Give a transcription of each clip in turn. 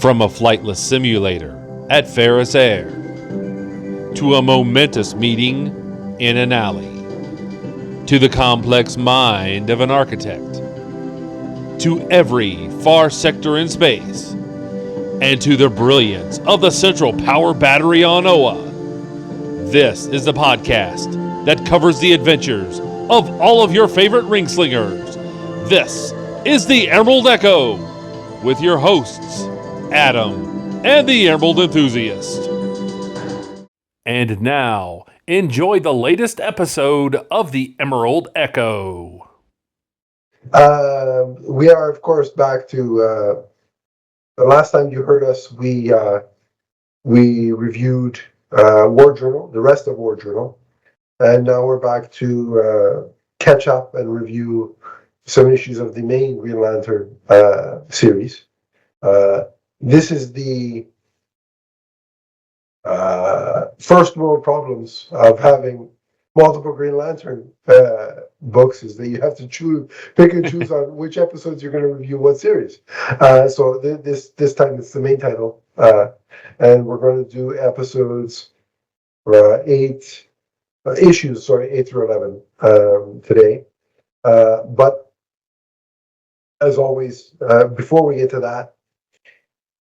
From a flightless simulator at Ferris Air to a momentous meeting in an alley to the complex mind of an architect to every far sector in space and to the brilliance of the central power battery on Oa. This is the podcast that covers the adventures of all of your favorite ring slingers. This is the Emerald Echo with your hosts, Adam and the Emerald Enthusiast. And now, enjoy the latest episode of the Emerald Echo. We are, of course, back to the last time you heard us. We reviewed War Journal, the rest of War Journal, and now we're back to catch up and review some issues of the main Green Lantern series. This is the first world problems of having multiple Green Lantern books is that you have to pick and choose on which episodes you're going to review what series. So this time it's the main title, and we're going to do episodes 8 through 11 today. But as always, before we get to that,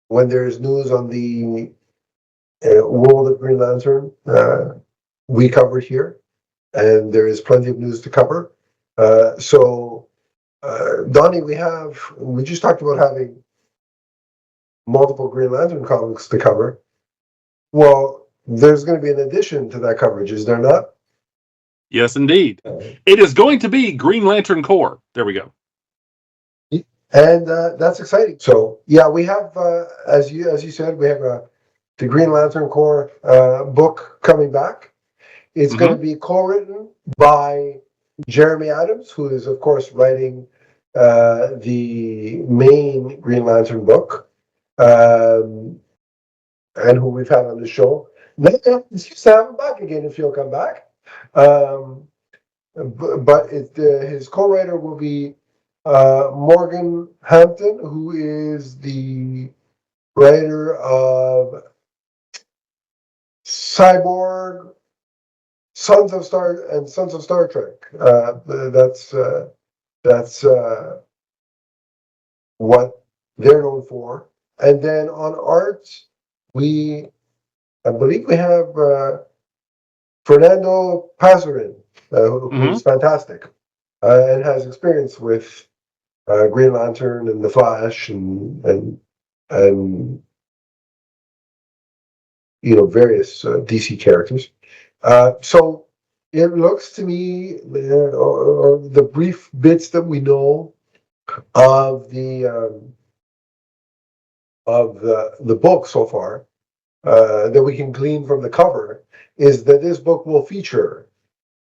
when there's news on the world of Green Lantern, we cover it here, and there is plenty of news to cover. So, Donnie, we just talked about having multiple Green Lantern comics to cover. Well, there's going to be an addition to that coverage, is there not? Yes, indeed. It is going to be Green Lantern Corps. There we go. And that's exciting. So, yeah, we have, as you said, we have the Green Lantern Corps book coming back. It's going to be co-written by Jeremy Adams, who is, of course, writing the main Green Lantern book, and who we've had on the show. Let's just have him back again if he'll come back. But his co-writer will be Morgan Hampton, who is the writer of Cyborg, Sons of Star Trek. That's what they're known for. And then on art, I believe we have Fernando Pasarin, who's fantastic and has experience with Green Lantern and the Flash and various DC characters. So it looks to me, or the brief bits that we know of the book so far, that we can glean from the cover, is that this book will feature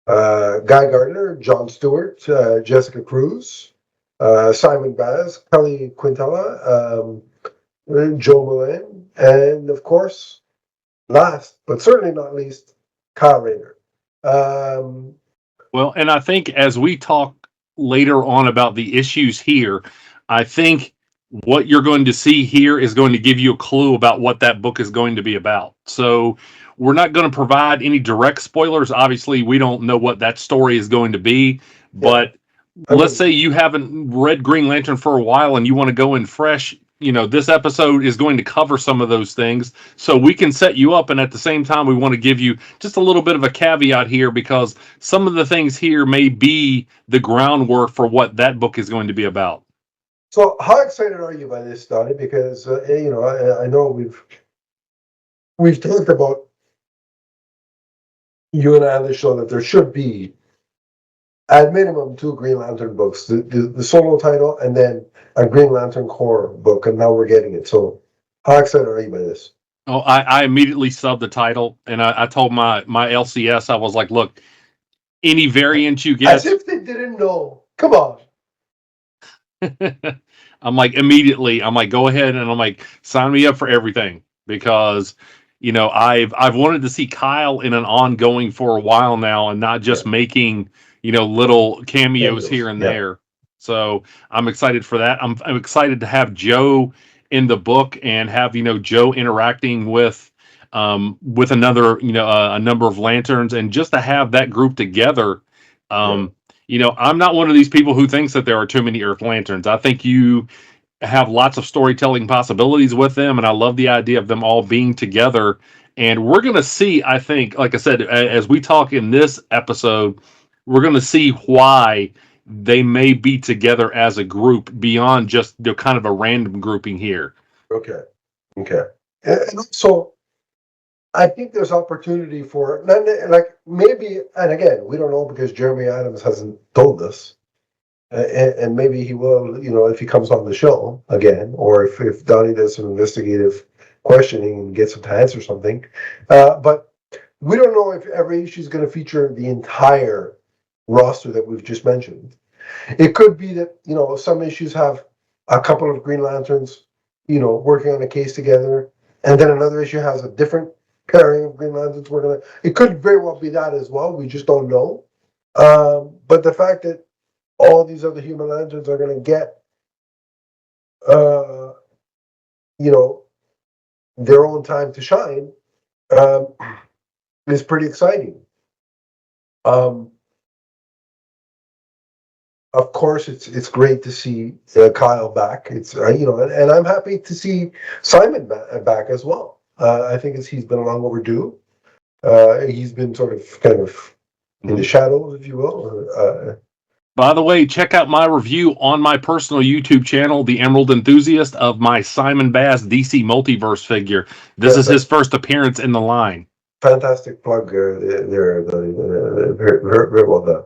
Guy Gardner, John Stewart, Jessica Cruz, Simon Baz, Kelly Quintella, Joe Millin, and of course, last but certainly not least, Kyle Rayner. Well, and I think as we talk later on about the issues here, I think what you're going to see here is going to give you a clue about what that book is going to be about. So we're not going to provide any direct spoilers. Obviously, we don't know what that story is going to be, but let's say you haven't read Green Lantern for a while and you want to go in fresh. This episode is going to cover some of those things, so we can set you up, and at the same time we want to give you just a little bit of a caveat here, because some of the things here may be the groundwork for what that book is going to be about. So how excited are you by this, Donnie? Because I know we've talked about, you and I on the show, that there should be at minimum 2 Green Lantern books, the solo title and then a Green Lantern Corps book, and now we're getting it. So how excited are you by this? Oh, I immediately subbed the title, and I told my LCS, I was like, look, any variant you get. As if they didn't know. Come on. I'm like, immediately, go ahead, and I'm like, sign me up for everything, because I've wanted to see Kyle in an ongoing for a while now, and not just making little cameos here and there. So I'm excited for that. I'm excited to have Joe in the book and have Joe interacting with another a number of lanterns, and just to have that group together. um I'm not one of these people who thinks that there are too many Earth Lanterns. I think you have lots of storytelling possibilities with them, and I love the idea of them all being together. And we're going to see, I think, like I said, as we talk in this episode, we're going to see why they may be together as a group beyond just kind of a random grouping here. Okay. Okay. And so I think there's opportunity for, like, maybe, and again, we don't know because Jeremy Adams hasn't told us. And maybe he will, if he comes on the show again, or if Donnie does some investigative questioning and gets him to answer something. But we don't know if every issue is going to feature the entire roster that we've just mentioned. It could be that, some issues have a couple of Green Lanterns, working on a case together, and then another issue has a different pairing of Green Lanterns working on it. It could very well be that as well. We just don't know. But the fact that all these other Human Lanterns are going to get, their own time to shine, is pretty exciting. Of course, it's great to see Kyle back. It's and I'm happy to see Simon back as well. I think he's been long overdue. He's been sort of kind of in the shadows, if you will. By the way, check out my review on my personal YouTube channel, The Emerald Enthusiast, of my Simon Bass DC Multiverse figure. This is his first appearance in the line. Fantastic plug there. Very, very well done.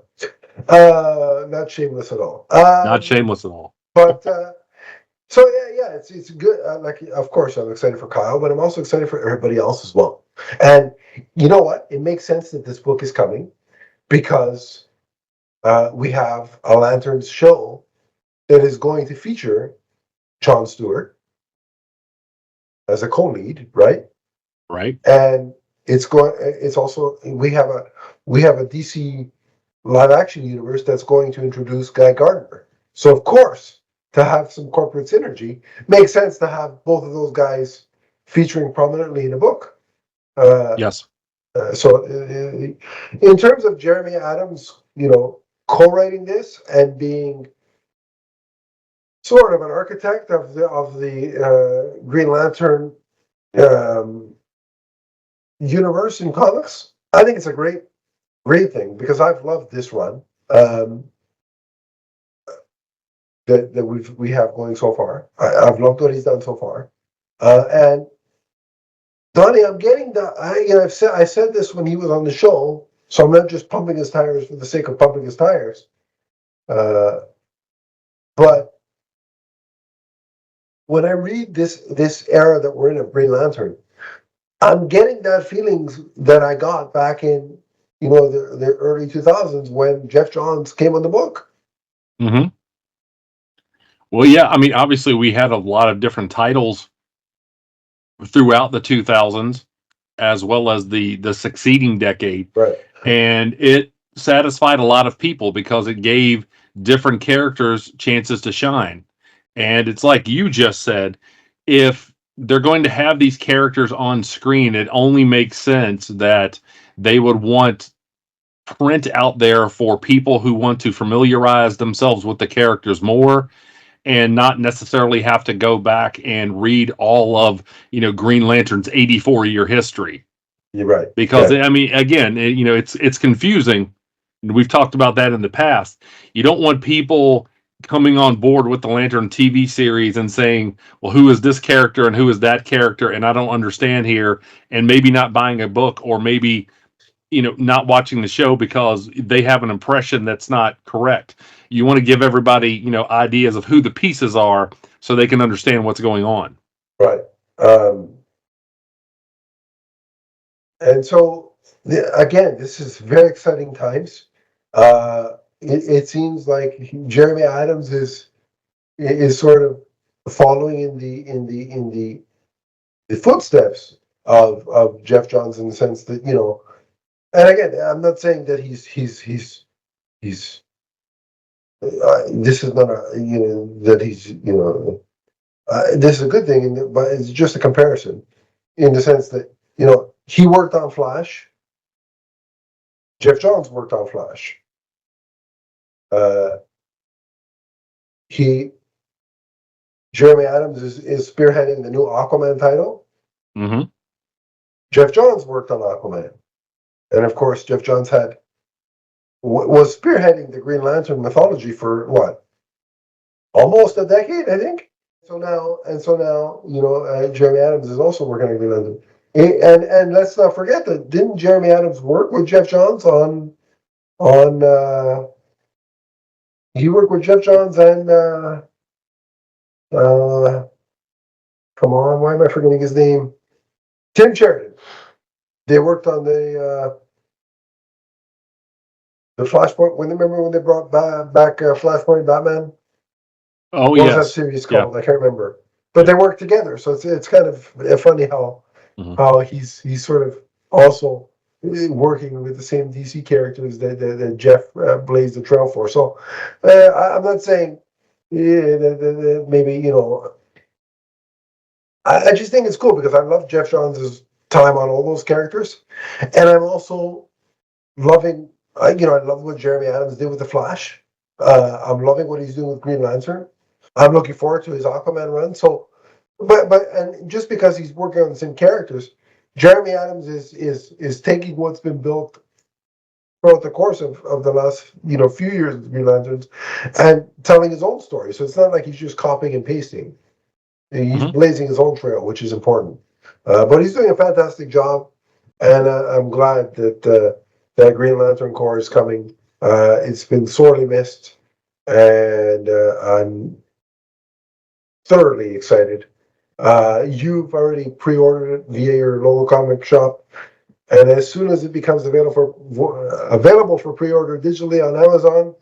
Not shameless at all. Not shameless at all. But so yeah, it's good. Like, of course, I'm excited for Kyle, but I'm also excited for everybody else as well. And you know what? It makes sense that this book is coming because we have a Lanterns show that is going to feature Jon Stewart as a co-lead, right? Right. And it's also we have a DC live action universe that's going to introduce Guy Gardner. So of course, to have some corporate synergy, makes sense to have both of those guys featuring prominently in a book. Yes. So in terms of Jeremy Adams, co-writing this and being sort of an architect of the Green Lantern universe in comics, I think it's a great thing because I've loved this run that we have going so far. I've loved what he's done so far, and Donnie, I'm getting that. I said this when he was on the show, so I'm not just pumping his tires for the sake of pumping his tires. But when I read this era that we're in of Green Lantern, I'm getting that feelings that I got back in the early 2000s when Jeff Johns came on the book. Mm-hmm. Well, yeah, I mean, obviously we had a lot of different titles throughout the 2000s as well as the succeeding decade. Right. And it satisfied a lot of people because it gave different characters chances to shine. And it's like you just said, if they're going to have these characters on screen, it only makes sense that they would want print out there for people who want to familiarize themselves with the characters more and not necessarily have to go back and read all of Green Lantern's 84-year history. You're right. Because I mean, again, it's confusing. We've talked about that in the past. You don't want people coming on board with the Lantern TV series and saying, well, who is this character and who is that character, and I don't understand here, and maybe not buying a book, or maybe not watching the show because they have an impression that's not correct. You want to give everybody ideas of who the pieces are so they can understand what's going on. Right. And so again, this is very exciting times. It seems like Jeremy Adams is sort of following in the footsteps of Jeff Johns, in the sense that and again, I'm not saying that he's this is not that he's this is a good thing, but it's just a comparison in the sense that, he worked on Flash. Jeff Johns worked on Flash. Uh, he Jeremy Adams is spearheading the new Aquaman title. Mm-hmm. Jeff Johns worked on Aquaman, and of course, Jeff Johns was spearheading the Green Lantern mythology for what, almost a decade, I think. So now, Jeremy Adams is also working on Green Lantern, and let's not forget that didn't Jeremy Adams work with Jeff Johns on he worked with Jeff Johns and come on, why am I forgetting his name? Tim Sheridan. They worked on the Flashpoint. Remember when they brought back Flashpoint Batman? Oh, what was that yes. series Yeah. called? I can't remember. But they work together, so it's kind of funny how he's sort of also working with the same DC characters that Jeff blazed the trail for. So I'm not saying that maybe I just think it's cool because I love Jeff Johns' time on all those characters, and I'm also loving. I love what Jeremy Adams did with the Flash. I'm loving what he's doing with Green Lantern. I'm looking forward to his Aquaman run. So, but and just because he's working on the same characters, Jeremy Adams is taking what's been built throughout the course of the last few years of Green Lanterns and telling his own story. So it's not like he's just copying and pasting. He's blazing his own trail, which is important. But he's doing a fantastic job, and I'm glad that that Green Lantern Corps is coming. It's been sorely missed, and I'm thoroughly excited. You've already pre-ordered it via your local comic shop, and as soon as it becomes available for pre-order digitally on Amazon,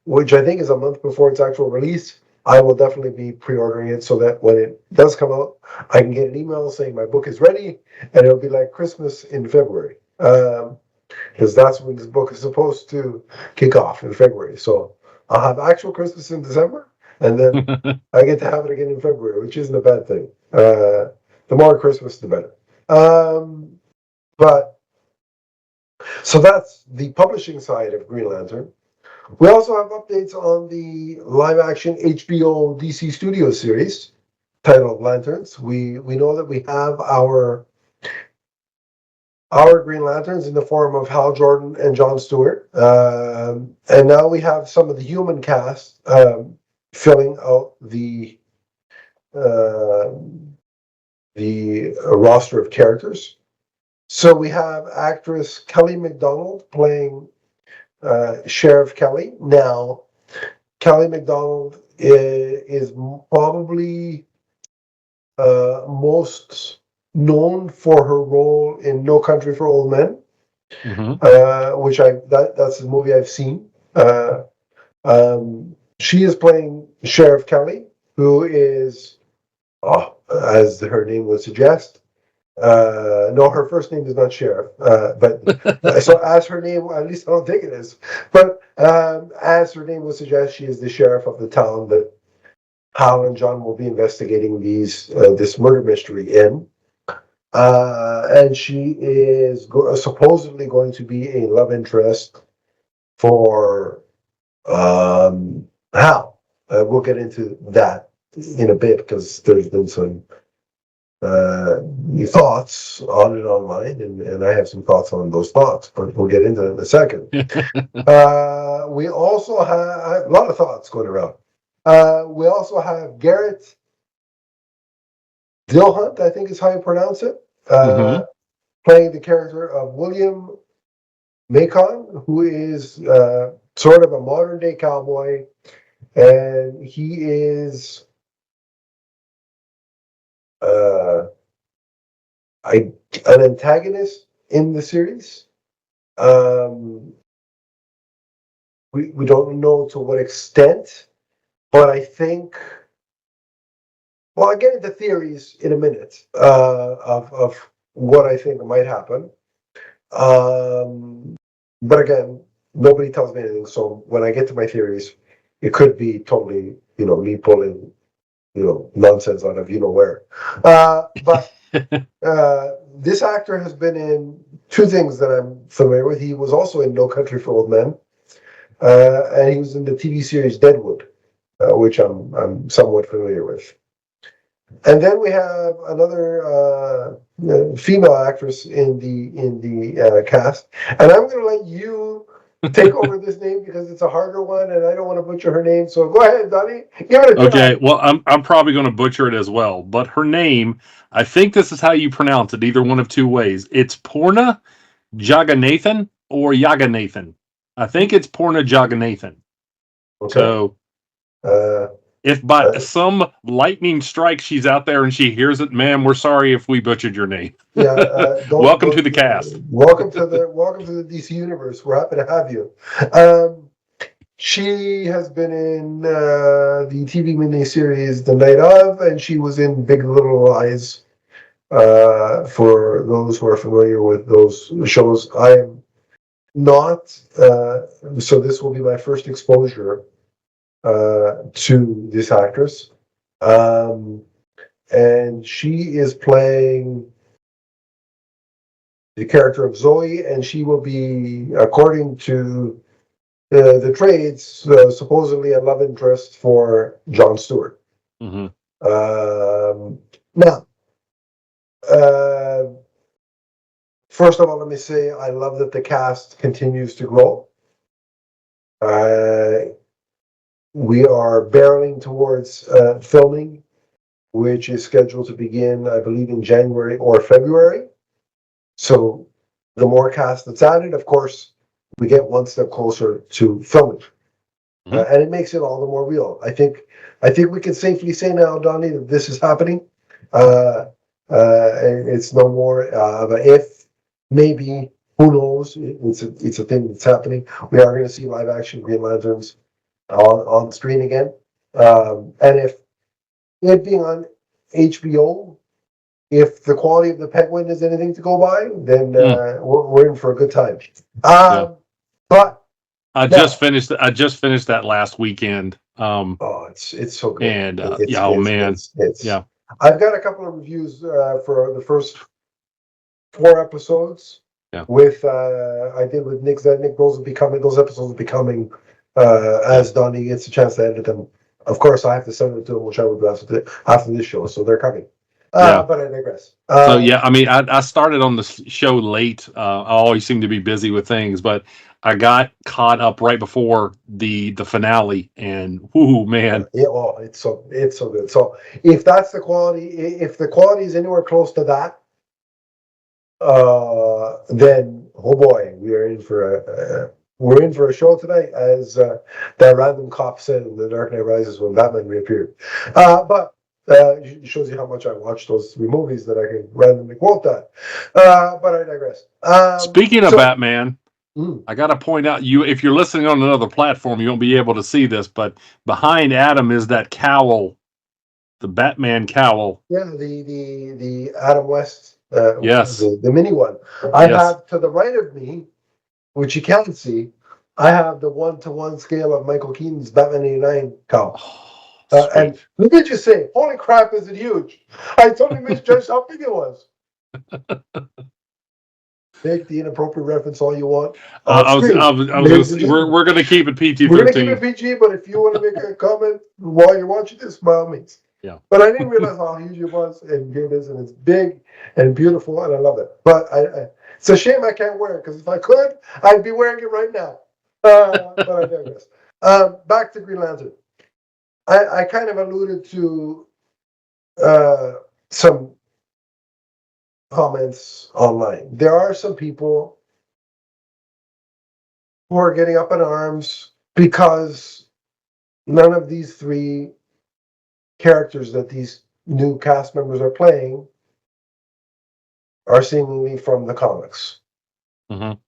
which I think is a month before its actual release, I will definitely be pre-ordering it so that when it does come out, I can get an email saying my book is ready, and it'll be like Christmas in February. Because that's when this book is supposed to kick off in February. So I'll have actual Christmas in December, and then I get to have it again in February, which isn't a bad thing. The more Christmas, the better. But so that's the publishing side of Green Lantern. We also have updates on the live-action HBO DC Studios series titled Lanterns. We know that we have our Green Lanterns in the form of Hal Jordan and Jon Stewart, and now we have some of the human cast filling out the roster of characters. So we have actress Kelly MacDonald playing Sheriff Kelly. Now, Kelly MacDonald is probably most known for her role in No Country for Old Men, which that's a movie I've seen. She is playing Sheriff Kelly, who is, as her name would suggest, no, her first name is not Sheriff, but so as her name, at least I don't think it is, but as her name would suggest, she is the sheriff of the town that Hal and John will be investigating this murder mystery in. And she is supposedly going to be a love interest for Hal. We'll get into that in a bit because there's been some thoughts on it online, and I have some thoughts on those thoughts, but we'll get into it in a second. We also have a lot of thoughts going around. We also have Garrett Dillahunt, I think is how you pronounce it, playing the character of William Macon, who is sort of a modern day cowboy, and he is an antagonist in the series. We don't know to what extent, but I think. Well, I'll get into theories in a minute of what I think might happen. But again, nobody tells me anything. So when I get to my theories, it could be totally, me pulling nonsense out of where. But this actor has been in two things that I'm familiar with. He was also in No Country for Old Men, and he was in the TV series Deadwood, which I'm somewhat familiar with. And then we have another female actress in the cast, and I'm going to let you take over this name because it's a harder one, and I don't want to butcher her name. So go ahead, Donnie, give it a Okay, try. well, I'm probably going to butcher it as well, but her name, I think this is how you pronounce it, either one of two ways. It's Porna Jaganathan or Yaganathan. I think it's Porna Jaganathan. Okay. So Uh, if by uh, some lightning strike she's out there and she hears it, ma'am, we're sorry if we butchered your name. yeah. Welcome to the cast. Welcome to the DC universe. We're happy to have you. Um, She has been in the TV miniseries The Night Of, and she was in Big Little Lies. For those who are familiar with those shows, I am not. So this will be my first exposure to this actress, and she is playing the character of Zoe, and she will be, according to the trades, supposedly a love interest for Jon Stewart. Mm-hmm. Now, uh, first of all, let me say I love that the cast continues to grow. We are barreling towards filming, which is scheduled to begin, I believe, in January or February. So the more cast that's added, of course, we get one step closer to filming. And it makes it all the more real. I think we can safely say now, Donnie, that this is happening. It's no more of a if, maybe, who knows. It's a thing that's happening. We are going to see live action Green Lanterns on screen again. And if it being on HBO, if the quality of the Penguin is anything to go by, then we're in for a good time. But I just finished that last weekend. It's so good. And man, yeah. I've got a couple of reviews for the first 4 episodes. Yeah. With I did with Nick Zednick. Those episodes will be coming as Donnie gets a chance to edit them. Of course, I have to send them to him, which I would do after this show. So they're coming. But I digress. So yeah, I mean, I started on the show late. I always seem to be busy with things, but I got caught up right before the finale, and whoo, man, it's so good. So if that's the quality, if the quality is anywhere close to that, then oh boy, we're in for a show tonight, as that random cop said in The Dark Knight Rises when Batman reappeared. But it shows you how much I watched those 3 movies that I can randomly quote that. But I digress. Speaking of Batman, I got to point out, if you're listening on another platform, you won't be able to see this, but behind Adam is that cowl, the Batman cowl. Yeah, the Adam West. Yes, the mini one. I have to the right of me, which you can't see. I have the 1-to-1 scale of Michael Keaton's Batman '89 cowl. And look at you say, "Holy crap, is it huge?" I totally misjudged how big it was. Make the inappropriate reference all you want. I was going to say, we're going to keep it PG-13. We're going to keep it PG, but if you want to make a comment while you're watching this, by all means. Yeah. But I didn't realize how huge it was, and here it is, and it's big and beautiful, and I love it. But it's a shame I can't wear it, because if I could, I'd be wearing it right now. But I digress. Back to Green Lantern. I kind of alluded to some comments online. There are some people who are getting up in arms because none of these 3 characters that these new cast members are playing are seemingly from the comics. Mm-hmm.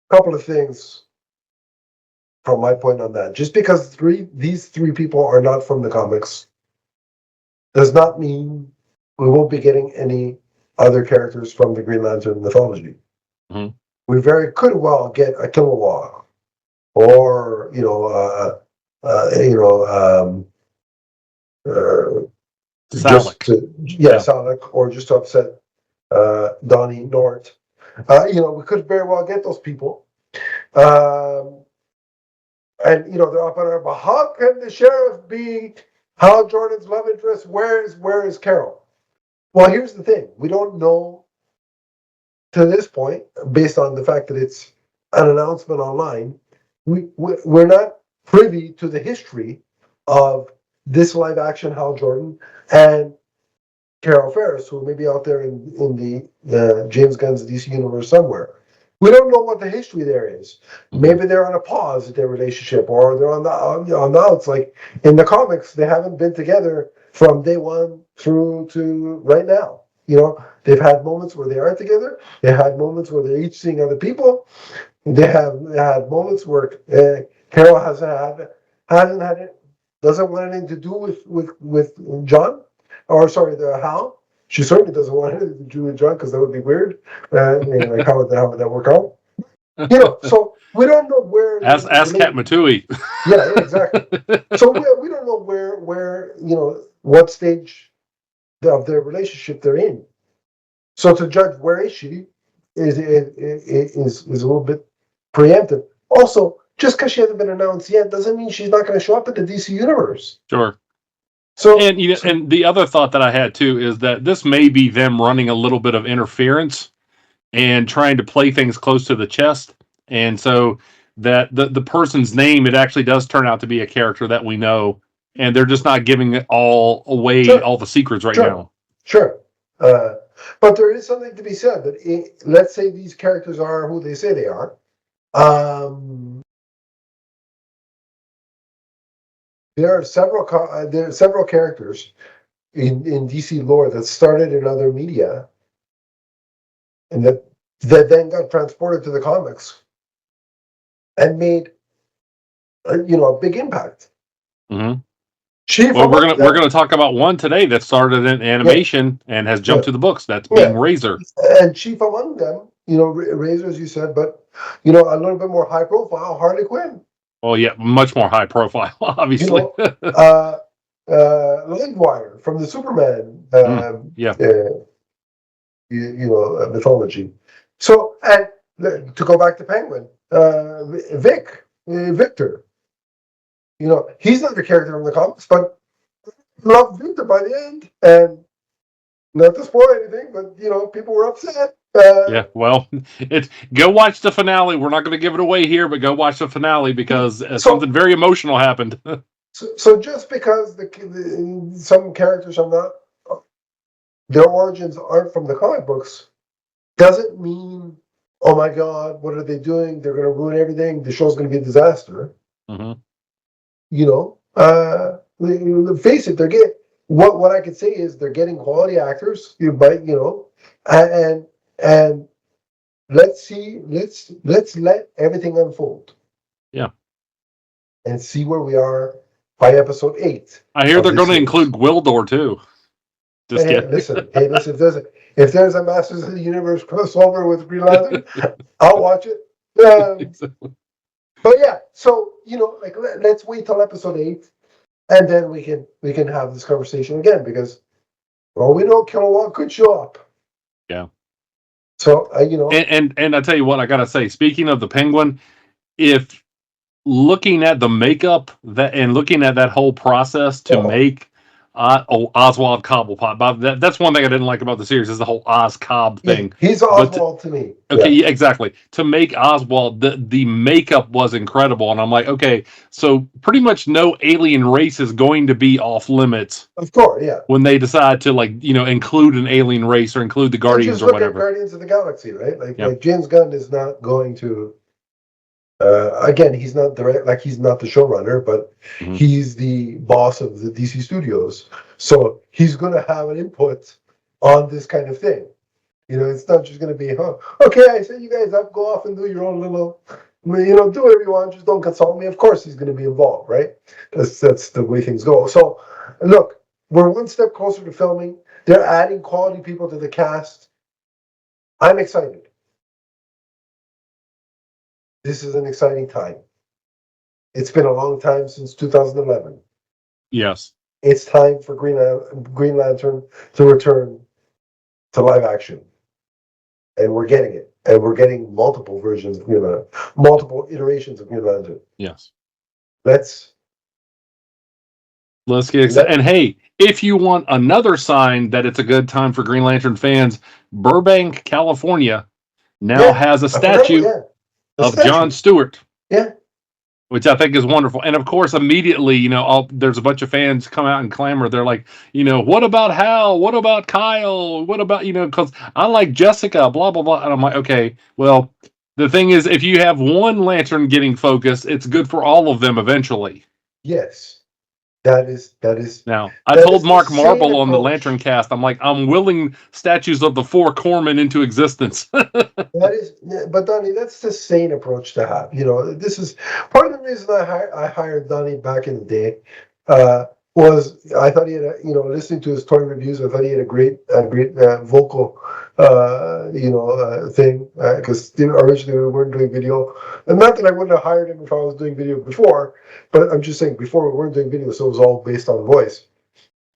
Couple of things from my point on that. Just because these 3 people are not from the comics does not mean we won't be getting any other characters from the Green Lantern mythology. Mm-hmm. We very could well get a Kilowog, or uh, just Salic. to, Yeah. Salic, or just to upset Donnie Nort. We could very well get those people. And they're up on our, but how can the sheriff be Hal Jordan's love interest? Where is Carol? Well, here's the thing: we don't know to this point, based on the fact that it's an announcement online. We're not privy to the history of this live action Hal Jordan and Carol Ferris, who may be out there in the James Gunn's DC universe somewhere. We don't know what the history there is. Maybe they're on a pause at their relationship, or they're on the outs. Like in the comics, they haven't been together from day one through to right now. They've had moments where they are together. They had moments where they're each seeing other people. They have had moments where Carol hasn't had it, doesn't want anything to do with John, or sorry, the Hal. She certainly doesn't want anything to do with John, because that would be weird. Like how would that work out? So we don't know where. Ask Kat Matui. Yeah, exactly. So we don't know where what stage of their relationship they're in. So to judge where is she is a little bit preemptive. Also, just because she hasn't been announced yet doesn't mean she's not going to show up in the DC universe. Sure. So and the other thought that I had too is that this may be them running a little bit of interference and trying to play things close to the chest, and so that the person's name, it actually does turn out to be a character that we know, and they're just not giving it all away, Sure. all the secrets right now. Sure. But there is something to be said that let's say these characters are who they say they are. There are several characters in DC lore that started in other media, and that then got transported to the comics and made a big impact. Mm-hmm. Chief, well, we're gonna talk about one today that started in animation and has jumped to the books. That's being Razor. And chief among them, Razor, as you said, but a little bit more high profile, Harley Quinn. Oh yeah, much more high profile, obviously. Livewire from the Superman, mythology. So, and to go back to Penguin, Victor. He's not a character in the comics, but loved Victor by the end. And not to spoil anything, but people were upset. Yeah, well, go watch the finale. We're not going to give it away here, but go watch the finale because something very emotional happened. So just because some characters are not, their origins aren't from the comic books, doesn't mean, oh my God, what are they doing? They're going to ruin everything. The show's going to be a disaster. Mm-hmm. Face it, they're getting what I could say is they're getting quality actors. And let's let everything unfold. Yeah. And see where we are by episode 8. I hear they're going to include Gwildor too. Just kidding. Listen, if there's a Masters of the Universe crossover with Green Lantern, I'll watch it. But yeah, so let's wait till episode 8, and then we can have this conversation again, because we know Kilowatt could show up. Yeah. So and I tell you what, I gotta say, speaking of the Penguin, if looking at the makeup and looking at that whole process to make Oswald Cobblepot, that's one thing I didn't like about the series, is the whole Oz Cobb thing. He's Oswald to me. Okay, yeah, exactly. To make Oswald, the makeup was incredible, and I'm like, okay, so pretty much no alien race is going to be off limits. Of course, yeah. When they decide to include an alien race or include the Guardians or whatever. At Guardians of the Galaxy, right? Like James Gunn is not going to. Again, he's not he's not the showrunner, but he's the boss of the DC Studios, so he's going to have an input on this kind of thing. It's not just going to be, okay, I set you guys up, go off and do your own little, do whatever you want, just don't consult me. Of course, he's going to be involved, right? That's the way things go. So, look, we're one step closer to filming. They're adding quality people to the cast. I'm excited. This is an exciting time. It's been a long time since 2011. Yes. it's time for Green Lantern to return to live action. And we're getting it. And we're getting multiple versions of Green Lantern, multiple iterations of Green Lantern. Yes. Let's get excited. And hey, if you want another sign that it's a good time for Green Lantern fans, Burbank, California now has a statue of John Stewart. Yeah. Which I think is wonderful. And of course, immediately, there's a bunch of fans come out and clamor. They're like, what about Hal? What about Kyle? What about, because I like Jessica, blah, blah, blah. And I'm like, okay, well, the thing is, if you have one lantern getting focused, it's good for all of them eventually. Yes. That is. Now, I told Mark Marble on the Lantern Cast, I'm like, I'm willing statues of the four corpsmen into existence. That is, but Donnie, that's the sane approach to have. This is part of the reason I hired Donnie back in the day. Was I thought he had listening to his toy reviews, I thought he had a great vocal thing, because originally we weren't doing video, and not that I wouldn't have hired him if I was doing video before, but I'm just saying before we weren't doing video, so it was all based on voice.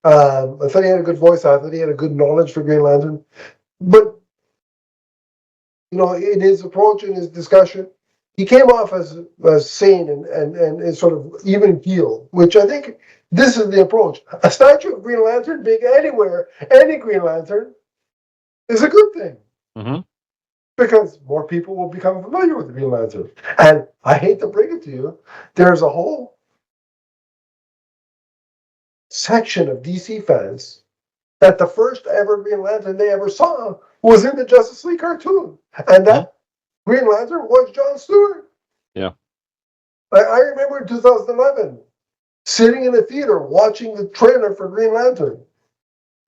I thought he had a good voice. I thought he had a good knowledge for Green Lantern, but in his approach, in his discussion, he came off as sane and sort of even keel, which I think this is the approach. A statue of Green Lantern being anywhere, any Green Lantern, is a good thing. Mm-hmm. Because more people will become familiar with Green Lantern. And I hate to break it to you, there's a whole section of DC fans that the first ever Green Lantern they ever saw was in the Justice League cartoon. And that Green Lantern was John Stewart. Yeah. I remember in 2011 sitting in a theater watching the trailer for Green Lantern.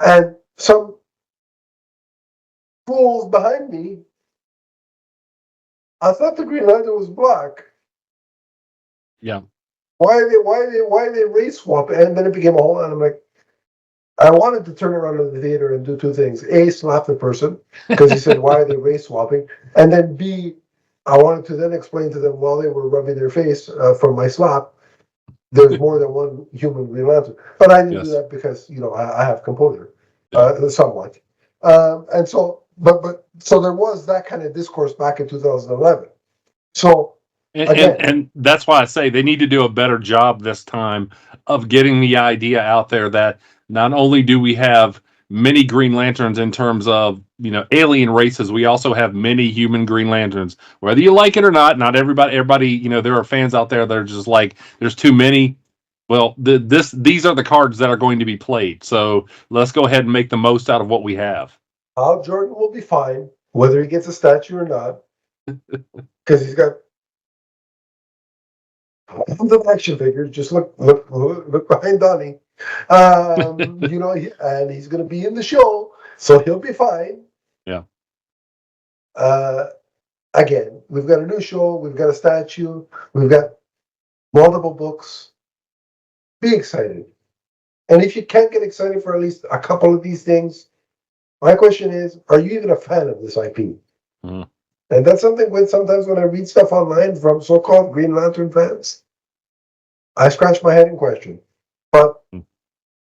And some fools behind me, I thought the Green Lantern was black. Yeah. Why they race swap? And then it became a whole, and I'm like, I wanted to turn around in the theater and do two things. A, slap the person, because he said, why are they race swapping? And then B, I wanted to then explain to them while they were rubbing their face from my slap, there's more than one human Green Lantern. But I didn't do that because, I have composure, somewhat. And so, so there was that kind of discourse back in 2011. So, and that's why I say they need to do a better job this time of getting the idea out there that not only do we have many Green Lanterns in terms of, alien races, we also have many human Green Lanterns. Whether you like it or not everybody, there are fans out there that are just like, there's too many. Well, these are the cards that are going to be played. So let's go ahead and make the most out of what we have. Hal Jordan will be fine, whether he gets a statue or not, because he's got the action figures. Just look behind Donnie. And he's going to be in the show, so he'll be fine. Yeah. Again, we've got a new show, we've got a statue, we've got multiple books. Be excited. And if you can't get excited for at least a couple of these things, my question is, are you even a fan of this IP? Mm-hmm. And that's something sometimes when I read stuff online from so-called Green Lantern fans, I scratch my head and question. But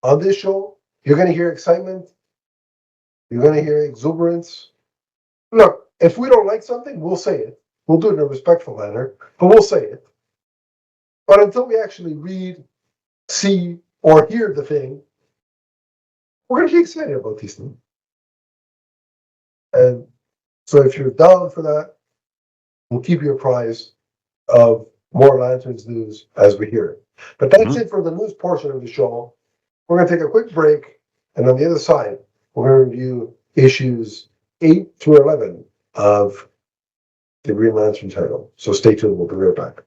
on this show, you're going to hear excitement. You're going to hear exuberance. Look, if we don't like something, we'll say it. We'll do it in a respectful manner, but we'll say it. But until we actually read, see, or hear the thing, we're going to be excited about these things. And so if you're down for that, we'll keep you apprised of more Lanterns news as we hear it. But that's it for the news portion of the show. We're going to take a quick break, and on the other side, we're going to review issues 8 through 11 of the Green Lantern title. So stay tuned. We'll be right back.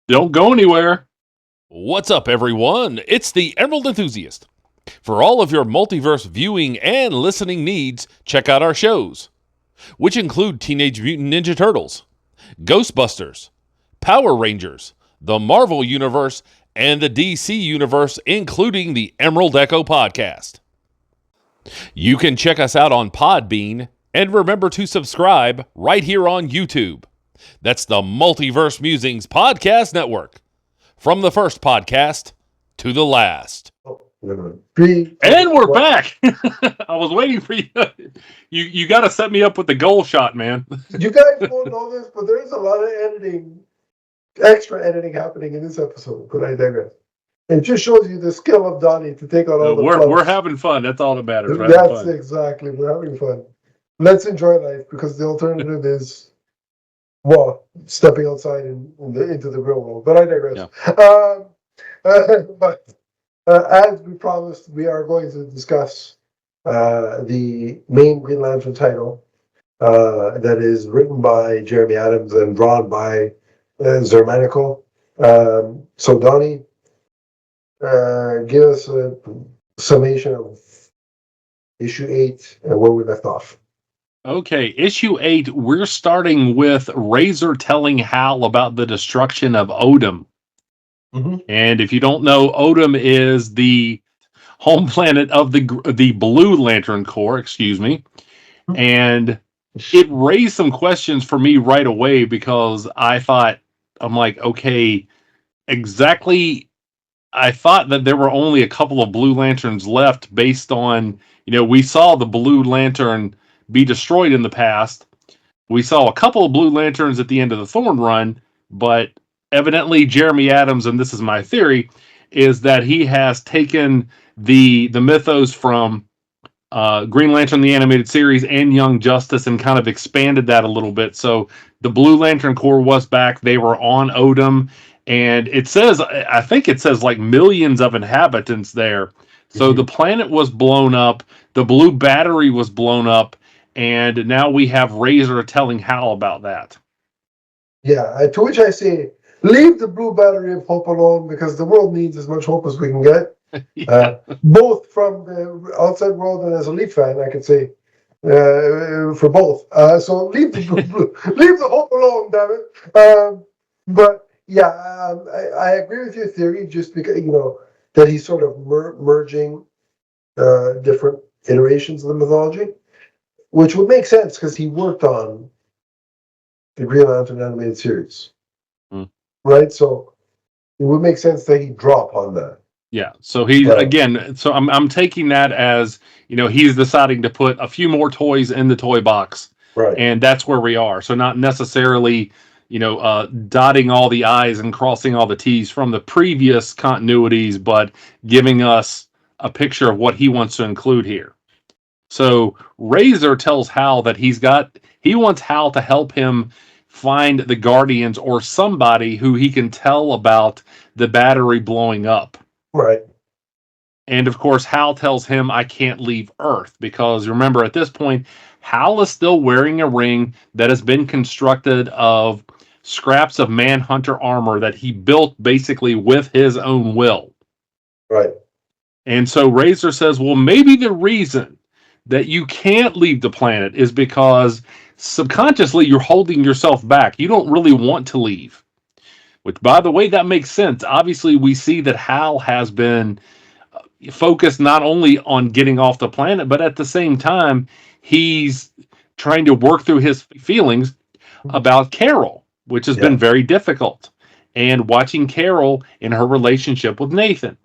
Don't go anywhere. What's up, everyone? It's the Emerald Enthusiast. For all of your multiverse viewing and listening needs, check out our shows, which include Teenage Mutant Ninja Turtles, Ghostbusters, Power Rangers, the Marvel Universe, and the DC Universe, including the Emerald Echo podcast. You can check us out on Podbean, and remember to subscribe right here on YouTube. That's the Multiverse Musings Podcast Network. From the first podcast to the last. Three, And two, we're one. back. I was waiting for you. You got to set me up with the goal shot, man. You guys won't know this, but there is a lot of editing, extra editing happening in this episode. But I digress. It just shows you the skill of Donnie to take on all the We're flubs. having fun. That's all that matters. We're having That's fun. exactly. We're having fun. Let's enjoy life because the alternative is, well, stepping outside into the real world. But I digress. Yeah. But as we promised, we are going to discuss the main Green Lantern title that is written by Jeremy Adams and drawn by Zermanico. So, Donnie, give us a summation of issue 8 and where we left off. Okay, issue 8, we're starting with Razor telling Hal about the destruction of Odom. Mm-hmm. And if you don't know, Odom is the home planet of the Blue Lantern Corps, excuse me. And it raised some questions for me right away because I'm like, okay, exactly. I thought that there were only a couple of Blue Lanterns left based on, we saw the Blue Lantern be destroyed in the past. We saw a couple of Blue Lanterns at the end of the Thorn run, but evidently Jeremy Adams, and this is my theory, is that he has taken the mythos from Green Lantern the Animated Series and Young Justice and kind of expanded that a little bit. So the Blue Lantern Corps was back. They were on Odom, and I think it says like millions of inhabitants there. So the planet was blown up. The blue battery was blown up. And now we have Razor telling Hal about that. Yeah, to which I say, leave the blue battery of hope alone because the world needs as much hope as we can get. Yeah. Both from the outside world and as a Leaf fan, I could say for both. So leave the leave the hope alone, damn it. But yeah, I agree with your theory. Just because that he's sort of merging different iterations of the mythology, which would make sense because he worked on the Green Lantern animated series, right? So it would make sense that he draw upon that. Yeah. So I'm taking that as, he's deciding to put a few more toys in the toy box. Right. And that's where we are. So not necessarily, dotting all the I's and crossing all the T's from the previous continuities, but giving us a picture of what he wants to include here. So Razor tells Hal that he wants Hal to help him find the Guardians or somebody who he can tell about the battery blowing up. Right. And of course, Hal tells him, I can't leave Earth, because remember, at this point, Hal is still wearing a ring that has been constructed of scraps of Manhunter armor that he built basically with his own will. Right. And so Razor says, well, maybe the reason that you can't leave the planet is because subconsciously you're holding yourself back. You don't really want to leave. Which, by the way, that makes sense. Obviously, we see that Hal has been focused not only on getting off the planet, but at the same time, he's trying to work through his feelings about Carol, which has been very difficult, and watching Carol in her relationship with Nathan.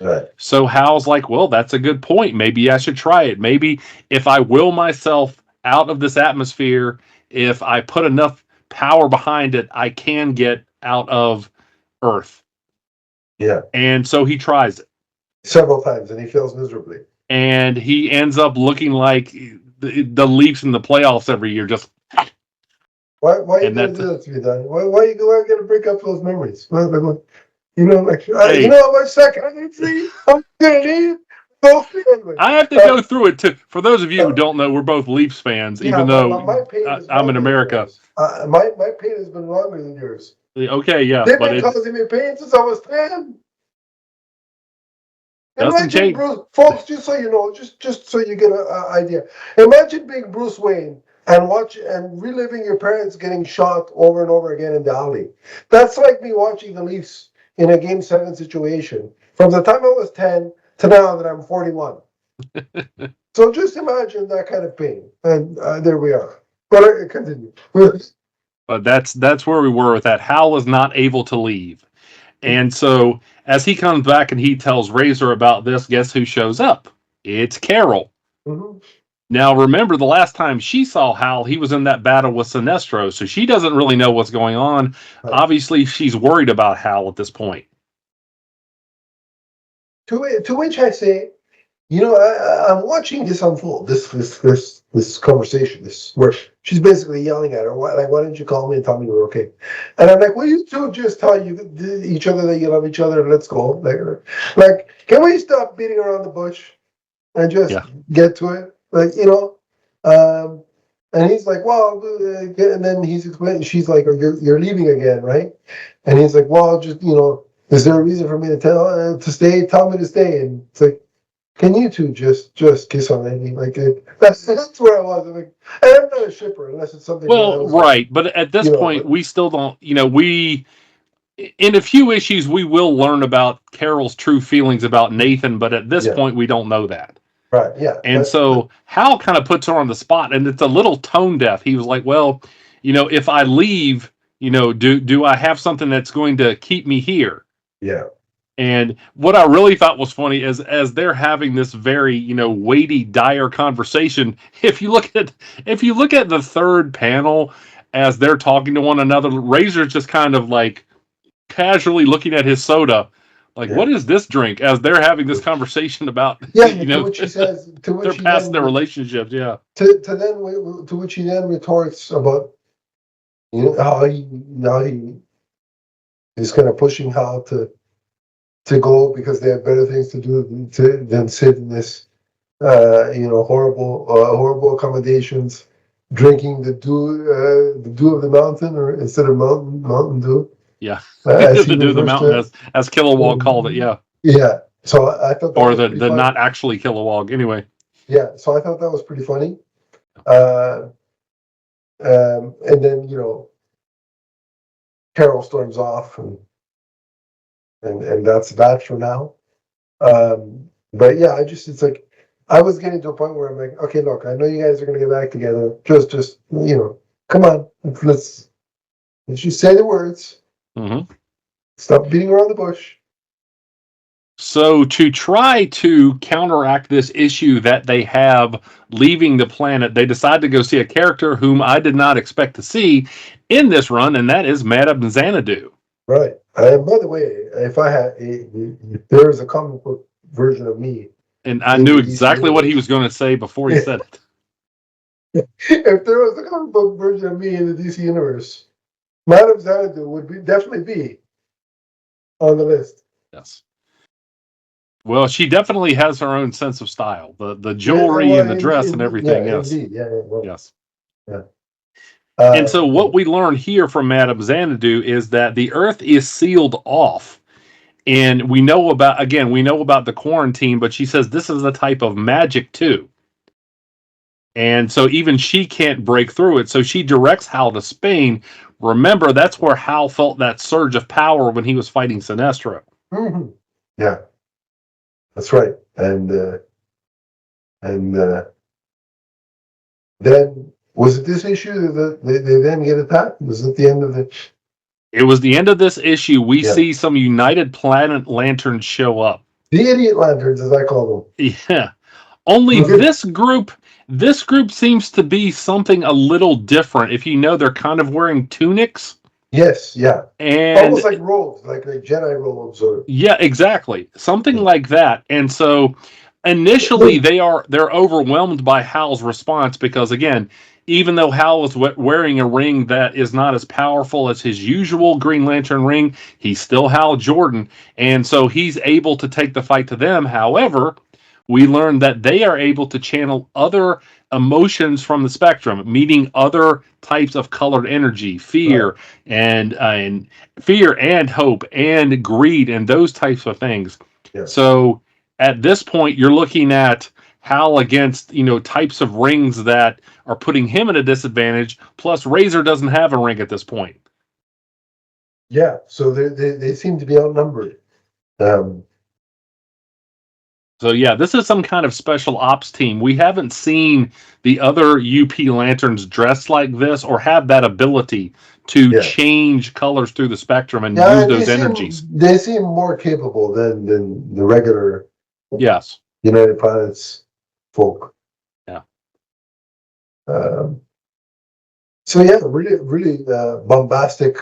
Right. So Hal's like, well, that's a good point. Maybe I should try it. Maybe if I will myself out of this atmosphere, if I put enough power behind it, I can get out of Earth. Yeah. And so he tries it. Several times, and he fails miserably. And he ends up looking like the Leafs in the playoffs every year. Just why are you going to do that to me, Donnie? Why are you going to break up those memories? You know how much second I need to see? I'm going to leave. I have to go through it too. For those of you who don't know, we're both Leafs fans, even though I'm in America. My pain has been longer than yours. Okay, yeah. They've been causing me pain since I was 10. Doesn't change. Folks, just so you know, just so you get an idea. Imagine being Bruce Wayne and reliving your parents getting shot over and over again in the alley. That's like me watching the Leafs in a Game 7 situation from the time I was 10 to now that I'm 41. So just imagine that kind of pain. And there we are. But continue. But that's where we were with that. Hal was not able to leave. And so as he comes back and he tells Razor about this, guess who shows up? It's Carol. Mm-hmm. Now, remember the last time she saw Hal, he was in that battle with Sinestro, so she doesn't really know what's going on. Right. Obviously, she's worried about Hal at this point. To which I say, I'm watching this unfold, this conversation, this where she's basically yelling at her, why didn't you call me and tell me you were okay? And I'm like, well, you two just tell each other that you love each other and let's go. Like, can we stop beating around the bush and just get to it? And he's like, well, and then he's explaining, she's like, you're leaving again, right? And he's like, well, just, is there a reason for me to stay? Tell me to stay. And it's like, can you two just kiss on anything? Like, that's where I was. I'm like, I'm not a shipper unless it's something. Well, right, but at this point, we still don't. We in a few issues we will learn about Carol's true feelings about Nathan, but at this point we don't know that. Right. Yeah. And so Hal kind of puts her on the spot, and it's a little tone deaf. He was like, "Well, if I leave, do I have something that's going to keep me here?" Yeah. And what I really thought was funny is as they're having this very, weighty, dire conversation, if you look at the third panel as they're talking to one another, Razor's just kind of like casually looking at his soda, like, what is this drink? As they're having this conversation about, to which he says, they're passing their relationships, To which he then retorts about, how he is kind of pushing Hal to go because they have better things to do than sit in this, horrible accommodations, drinking the dew of the mountain, or instead of mountain dew. Yeah, the dew of the mountain, as Kilowog called it. Yeah. Yeah. So I thought that or the not actually Kilowog. Anyway. Yeah. So I thought that was pretty funny. And then Carol storms off, and that's that for now. But yeah, it's like I was getting to a point where I'm like, okay, look, I know you guys are gonna get back together. Just come on, let's just say the words. Mm-hmm. Stop beating around the bush. So to try to counteract this issue that they have leaving the planet, they decide to go see a character whom I did not expect to see in this run, and that is Madame Xanadu. Right. And by the way, if there was a comic book version of me, and I knew exactly what he was going to say before he said it. If there was a comic book version of me in the DC universe, Madame Xanadu would definitely be on the list. Yes. Well, she definitely has her own sense of style. The jewelry and the dress and everything. Yes. Indeed. Yes. Yeah. And so what we learn here from Madame Xanadu is that the Earth is sealed off. And we know about the quarantine, but she says this is a type of magic too. And so even she can't break through it. So she directs Hal to Spain. Remember, that's where Hal felt that surge of power when he was fighting Sinestro. Mm-hmm. Yeah. That's right. And then was it this issue that they then get attacked? Was it the end of it? It was the end of this issue. We see some United Planet Lanterns show up. The idiot lanterns, as I call them. Yeah. Only this group seems to be something a little different. If they're kind of wearing tunics. Yes, yeah. And almost like robes, like Jedi robes, or yeah, exactly. Something like that. And so initially they're overwhelmed by Hal's response because, again, even though Hal is wearing a ring that is not as powerful as his usual Green Lantern ring, he's still Hal Jordan, and so he's able to take the fight to them. However, we learn that they are able to channel other emotions from the spectrum, meaning other types of colored energy, fear, and fear and hope and greed and those types of things. Yeah. So at this point, you're looking at Hal against types of rings that are putting him at a disadvantage. Plus, Razor doesn't have a ring at this point. Yeah, so they seem to be outnumbered. So yeah, this is some kind of special ops team. We haven't seen the other UP lanterns dressed like this or have that ability to Yes. change colors through the spectrum and use Yeah, those energies. they seem more capable than the regular Yes. United Planets folk. Yeah. Um, so yeah, really bombastic,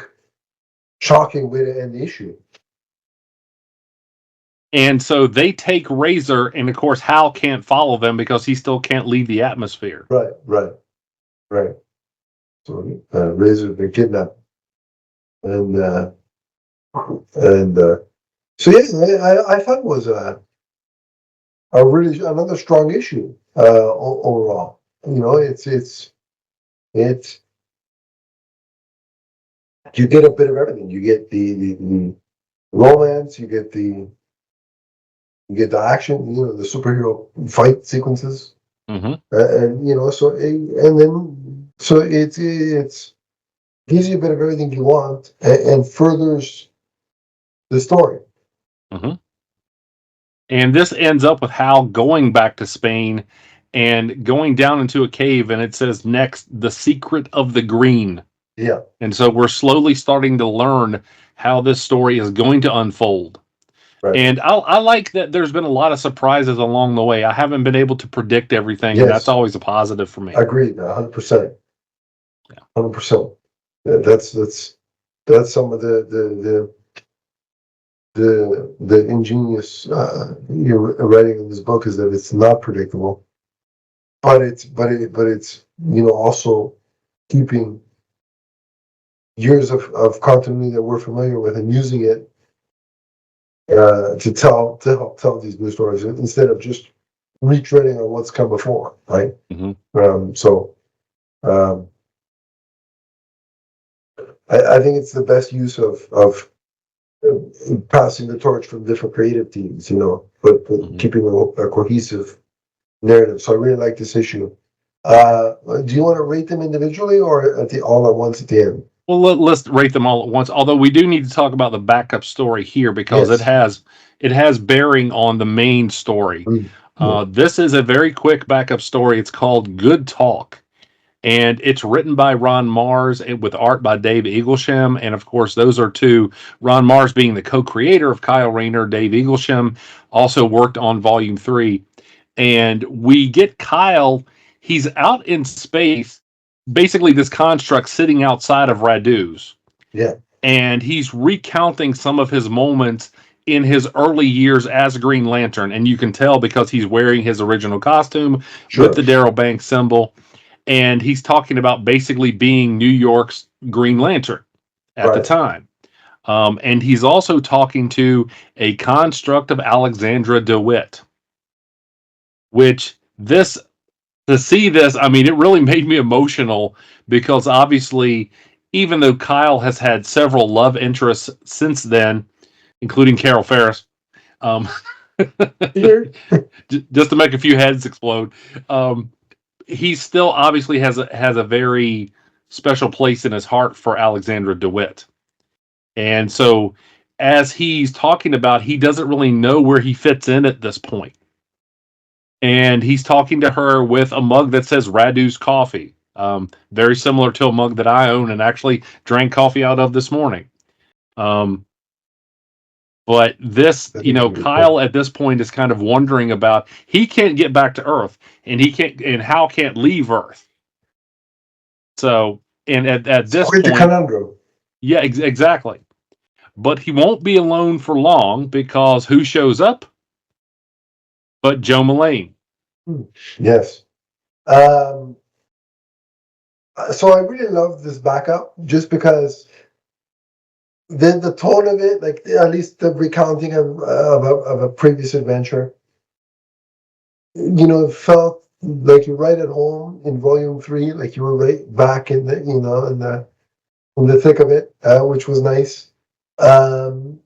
shocking way to end the issue. And so they take Razor, and of course Hal can't follow them because he still can't leave the atmosphere. Right. So Razor's been kidnapped, and so yeah, I thought it was a really another strong issue overall. You know, it's you get a bit of everything. You get the romance, you get the action, you know, the superhero fight sequences, Mm-hmm. and you know, and then so it's gives you a bit of everything you want and furthers the story. Mm-hmm. And this ends up with Hal going back to Spain and going down into a cave, and it says next, the secret of the green. Yeah, And so we're slowly starting to learn how this story is going to unfold. right. And I like that there's been a lot of surprises along the way. I haven't been able to predict everything, and that's Yes, always a positive for me. agreed, 100%, Yeah. 100%. That's some of the ingenious writing in this book is that it's not predictable, but it's you know also keeping years of continuity that we're familiar with and using it to help tell these new stories instead of just retreading on what's come before, right? Mm-hmm. So um, I think it's the best use of passing the torch from different creative teams, you know, but Mm-hmm. keeping a cohesive narrative. So I really like this issue. Do you want to rate them individually or all at once at the end? Well, let's rate them all at once. Although we do need to talk about the backup story here because Yes. it has bearing on the main story. Yeah. This is a very quick backup story. It's called Good Talk, and it's written by Ron Mars and with art by Dave Eaglesham. And of course, those are two. Ron Mars being the co-creator of Kyle Rayner, Dave Eaglesham also worked on Volume 3. And we get Kyle. He's out in space, basically this construct sitting outside of Radu's, Yeah. and he's recounting some of his moments in his early years as Green Lantern, and you can tell because he's wearing his original costume with Sure. the Darryl Banks symbol, and he's talking about basically being New York's Green Lantern at the Right. time. And he's also talking to a construct of Alexandra DeWitt, which this to see this, I mean, it really made me emotional because obviously, even though Kyle has had several love interests since then, including Carol Ferris, um, Here. just to make a few heads explode, he still obviously has a very special place in his heart for Alexandra DeWitt. And so, as he's talking about, he doesn't really know where he fits in at this point. And he's talking to her with a mug that says Radu's Coffee, very similar to a mug that I own and actually drank coffee out of this morning. Um, but this, I you think it's know, really cool. Kyle at this point is kind of wondering about he can't get back to Earth, and he can't, and Hal can't leave Earth. So, and at It's this quite the point, conundrum. yeah, exactly. But he won't be alone for long because who shows up? But Joe Mullane. Yes. So I really love this backup just because the tone of it, like at least the recounting of a previous adventure, you know, it felt like you're right at home in volume 3, like you were right back in the you know in the thick of it, which was nice. Um,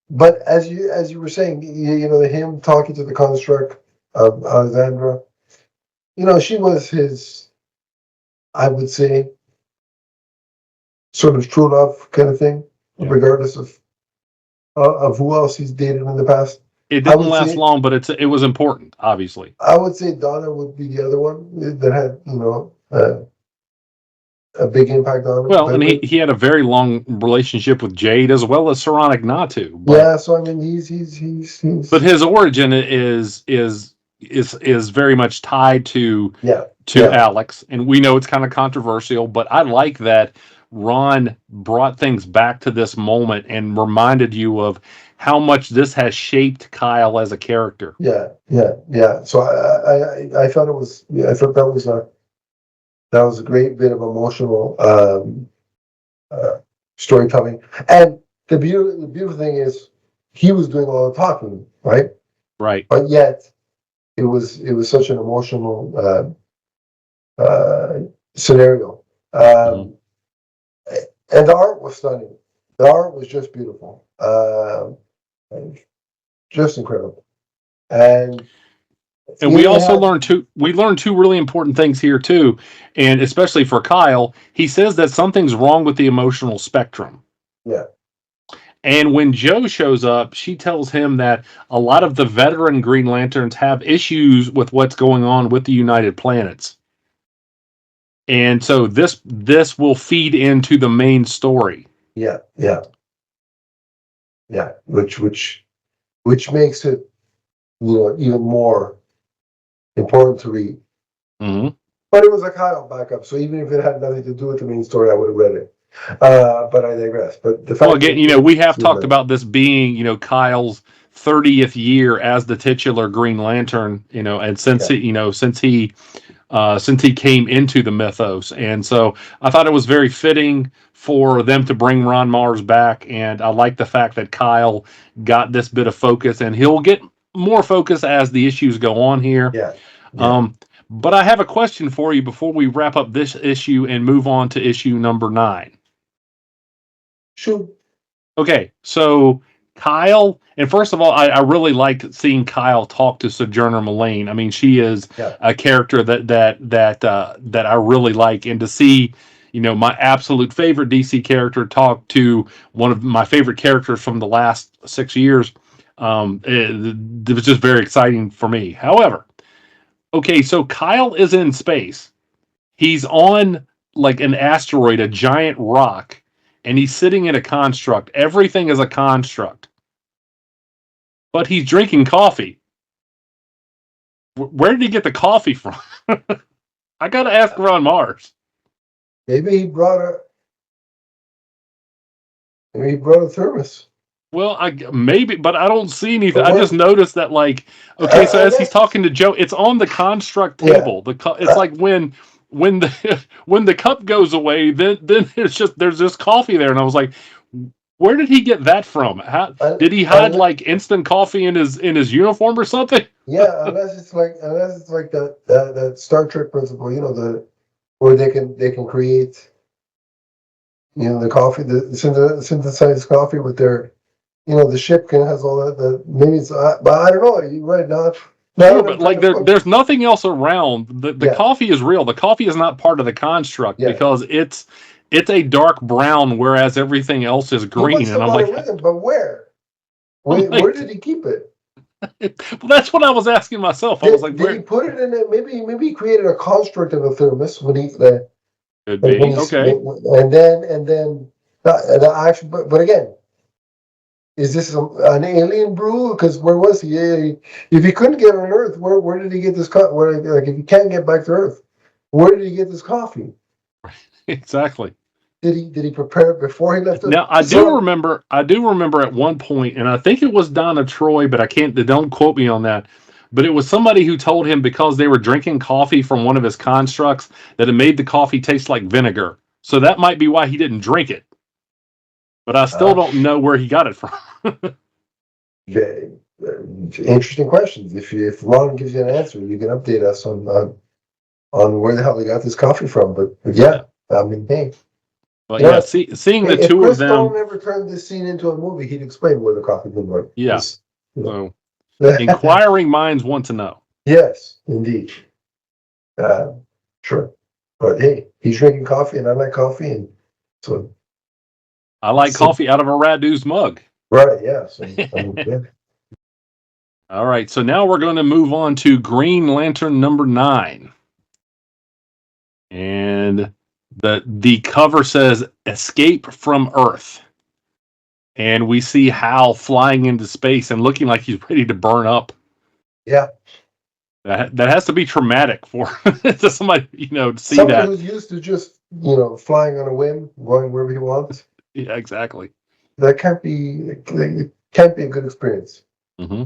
but as you were saying, you know, him talking to the construct of Alexandra, you know, she was his, I would say, sort of true love kind of thing, Yeah. regardless of who else he's dated in the past. It I didn't would last say long, but it was important, obviously. I would say Donna would be the other one that had, a big impact on it. Well, and he had a very long relationship with Jade as well as Saronic Natu, but yeah, so I mean, but his origin is very much tied yeah, to yeah, Alex, and we know it's kind of controversial, but I like that Ron brought things back to this moment and reminded you of how much this has shaped Kyle as a character. yeah. So I thought it was, I thought that was a great bit of emotional uh, storytelling. And the beautiful thing is he was doing all the talking, right? Right. But yet it was such an emotional scenario. Mhm. And the art was stunning. The art was just beautiful. Just incredible. And And we it also had, learned two really important things here too, and especially for Kyle, he says that something's wrong with the emotional spectrum. yeah, And when Joe shows up, she tells him that a lot of the veteran Green Lanterns have issues with what's going on with the United Planets. And so this will feed into the main story. yeah, yeah, yeah. Which makes it, even more important to read. Mm-hmm. But it was a Kyle backup, so even if it had nothing to do with the main story, I would have read it. But I digress. But the Well, fact again, that we have talked about this being, Kyle's 30th year as the titular Green Lantern, and since yeah, he came into the mythos, and so I thought it was very fitting for them to bring Ron Mars back, and I like the fact that Kyle got this bit of focus, and he'll get more focus as the issues go on here. yeah, yeah. Um, but I have a question for you before we wrap up this issue and move on to issue number 9. Shoot, Okay, so Kyle, and first of all, I really liked seeing Kyle talk to Sojourner Malane. I mean, she is yeah, a character that I really like, and to see, my absolute favorite DC character talk to one of my favorite characters from the last 6 years, it was just very exciting for me. However, okay, so Kyle is in space. He's on like an asteroid, a giant rock, and he's sitting in a construct. Everything is a construct, but he's drinking coffee. Where did he get the coffee from? I gotta ask Ron Mars. maybe he brought a maybe he brought a thermos. Well, maybe, but I don't see anything. Or I just what? noticed that, like, okay, so I as he's guess it's, talking to Joe, it's on the construct yeah. table. It's like when the when the cup goes away, then there's just coffee there, and I was like, where did he get that from? How Un- did he hide unless, like instant coffee in his uniform or something? yeah, unless it's like that Star Trek principle, where they can create, the coffee, the synthesized coffee with their, the ship has all that. Maybe it's, but I don't know. You right now. Now Sure, that I'm but trying like to put, there's nothing else around. The yeah, coffee is real. The coffee is not part of the construct yeah. because it's a dark brown, whereas everything else is He green. puts And the I'm water like, with him, but where? I'm Where like, did he keep it? well, that's what I was asking myself. I was like, Did he where put it in it? Maybe he created a construct of a thermos when he could like when be? he's Okay, and then actually, but again, is this an alien brew? Because where was he? If he couldn't get on Earth, where did he get this coffee? Like if he can't get back to Earth, where did he get this coffee? exactly. Did he prepare it before he left Earth? Now I do So remember. I do remember at one point, and I think it was Donna Troy, but I can't. Don't quote me on that. But it was somebody who told him because they were drinking coffee from one of his constructs that it made the coffee taste like vinegar. So that might be why he didn't drink it. But I still uh, don't know where he got it from. very, interesting questions. If Ron gives you an answer, you can update us on where the hell he got this coffee from. But yeah, I mean, hey. But You know, yeah, seeing the if two of Chris Nolan them, ever turned this scene into a movie, he'd explain where the coffee came from. yeah. Just, you So know. inquiring minds want to know. Yes, indeed. Uh, sure. But hey, he's drinking coffee and I like coffee. And so, I like so coffee out of a Radu's mug. right. Yeah. So, yeah. All right, so now we're going to move on to Green Lantern number 9. And the cover says Escape from Earth. And we see Hal flying into space and looking like he's ready to burn up. Yeah. That has to be traumatic for to somebody, to see Somebody that. who's used to just, flying on a whim, going wherever he wants. Yeah, exactly. That can't be a good experience. Mm-hmm.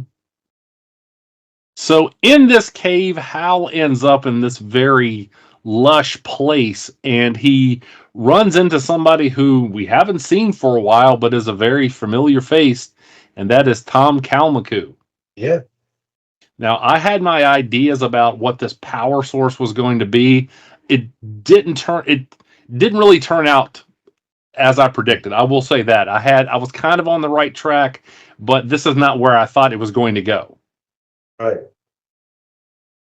So in this cave, Hal ends up in this very lush place, and he runs into somebody who we haven't seen for a while, but is a very familiar face, and that is Tom Kalmaku. Yeah. Now, I had my ideas about what this power source was going to be. It didn't really turn out as I predicted. I will say that. I was kind of on the right track, but this is not where I thought it was going to go. Right.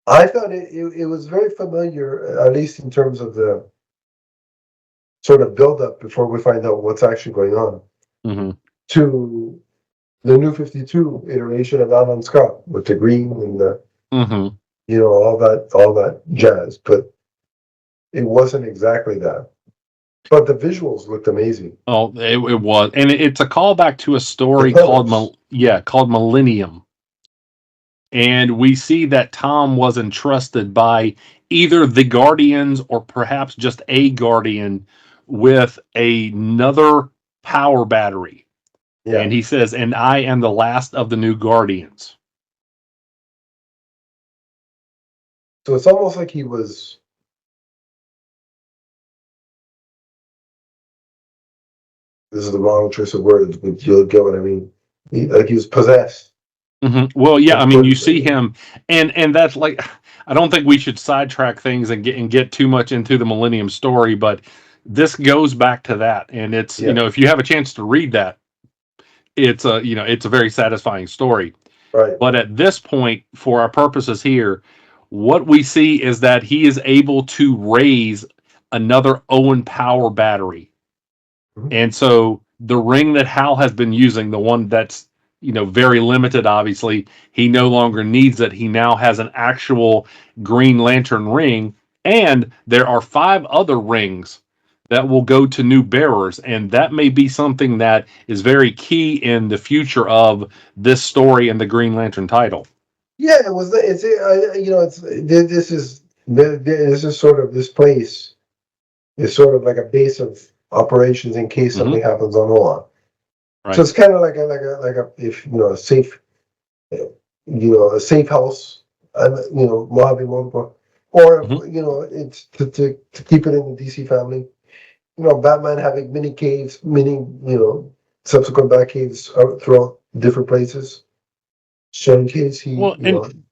I thought it was very familiar, at least in terms of the sort of build-up before we find out what's actually going on, Mm-hmm. to the New 52 iteration of Alan Scott with the green and the Mm-hmm. all that jazz, but it wasn't exactly that. But the visuals looked amazing. Oh, it was, and it's a callback to a story The called colors. called Millennium, and we see that Tom was entrusted by either the Guardians or perhaps just a Guardian with another power battery, Yeah. and he says, "And I am the last of the new Guardians." So it's almost like he was. This is the wrong choice of words, but you'll get what I mean. Like he was possessed. Mm-hmm. Well, yeah, I mean, you see But him, and that's like, I don't think we should sidetrack things and get too much into the Millennium story, but this goes back to that, and it's yeah, if you have a chance to read that, it's a very satisfying story. right. But at this point, for our purposes here, what we see is that he is able to raise another Owen Power battery. Mhm. And so the ring that Hal has been using, the one that's very limited, obviously, he no longer needs it. He now has an actual Green Lantern ring, and there are 5 other rings that will go to new bearers, and that may be something that is very key in the future of this story and the Green Lantern title. Yeah, it was. It's it's this is sort of this place is sort of like a base of operations in case Mm-hmm. something happens on Oa. So Right. it's kind of like a if a safe a safe house, and Mojave Montpo, or Mm-hmm. it's to keep it in the DC family. Batman having mini caves, subsequent bat caves throughout different places. So in case he, Well, and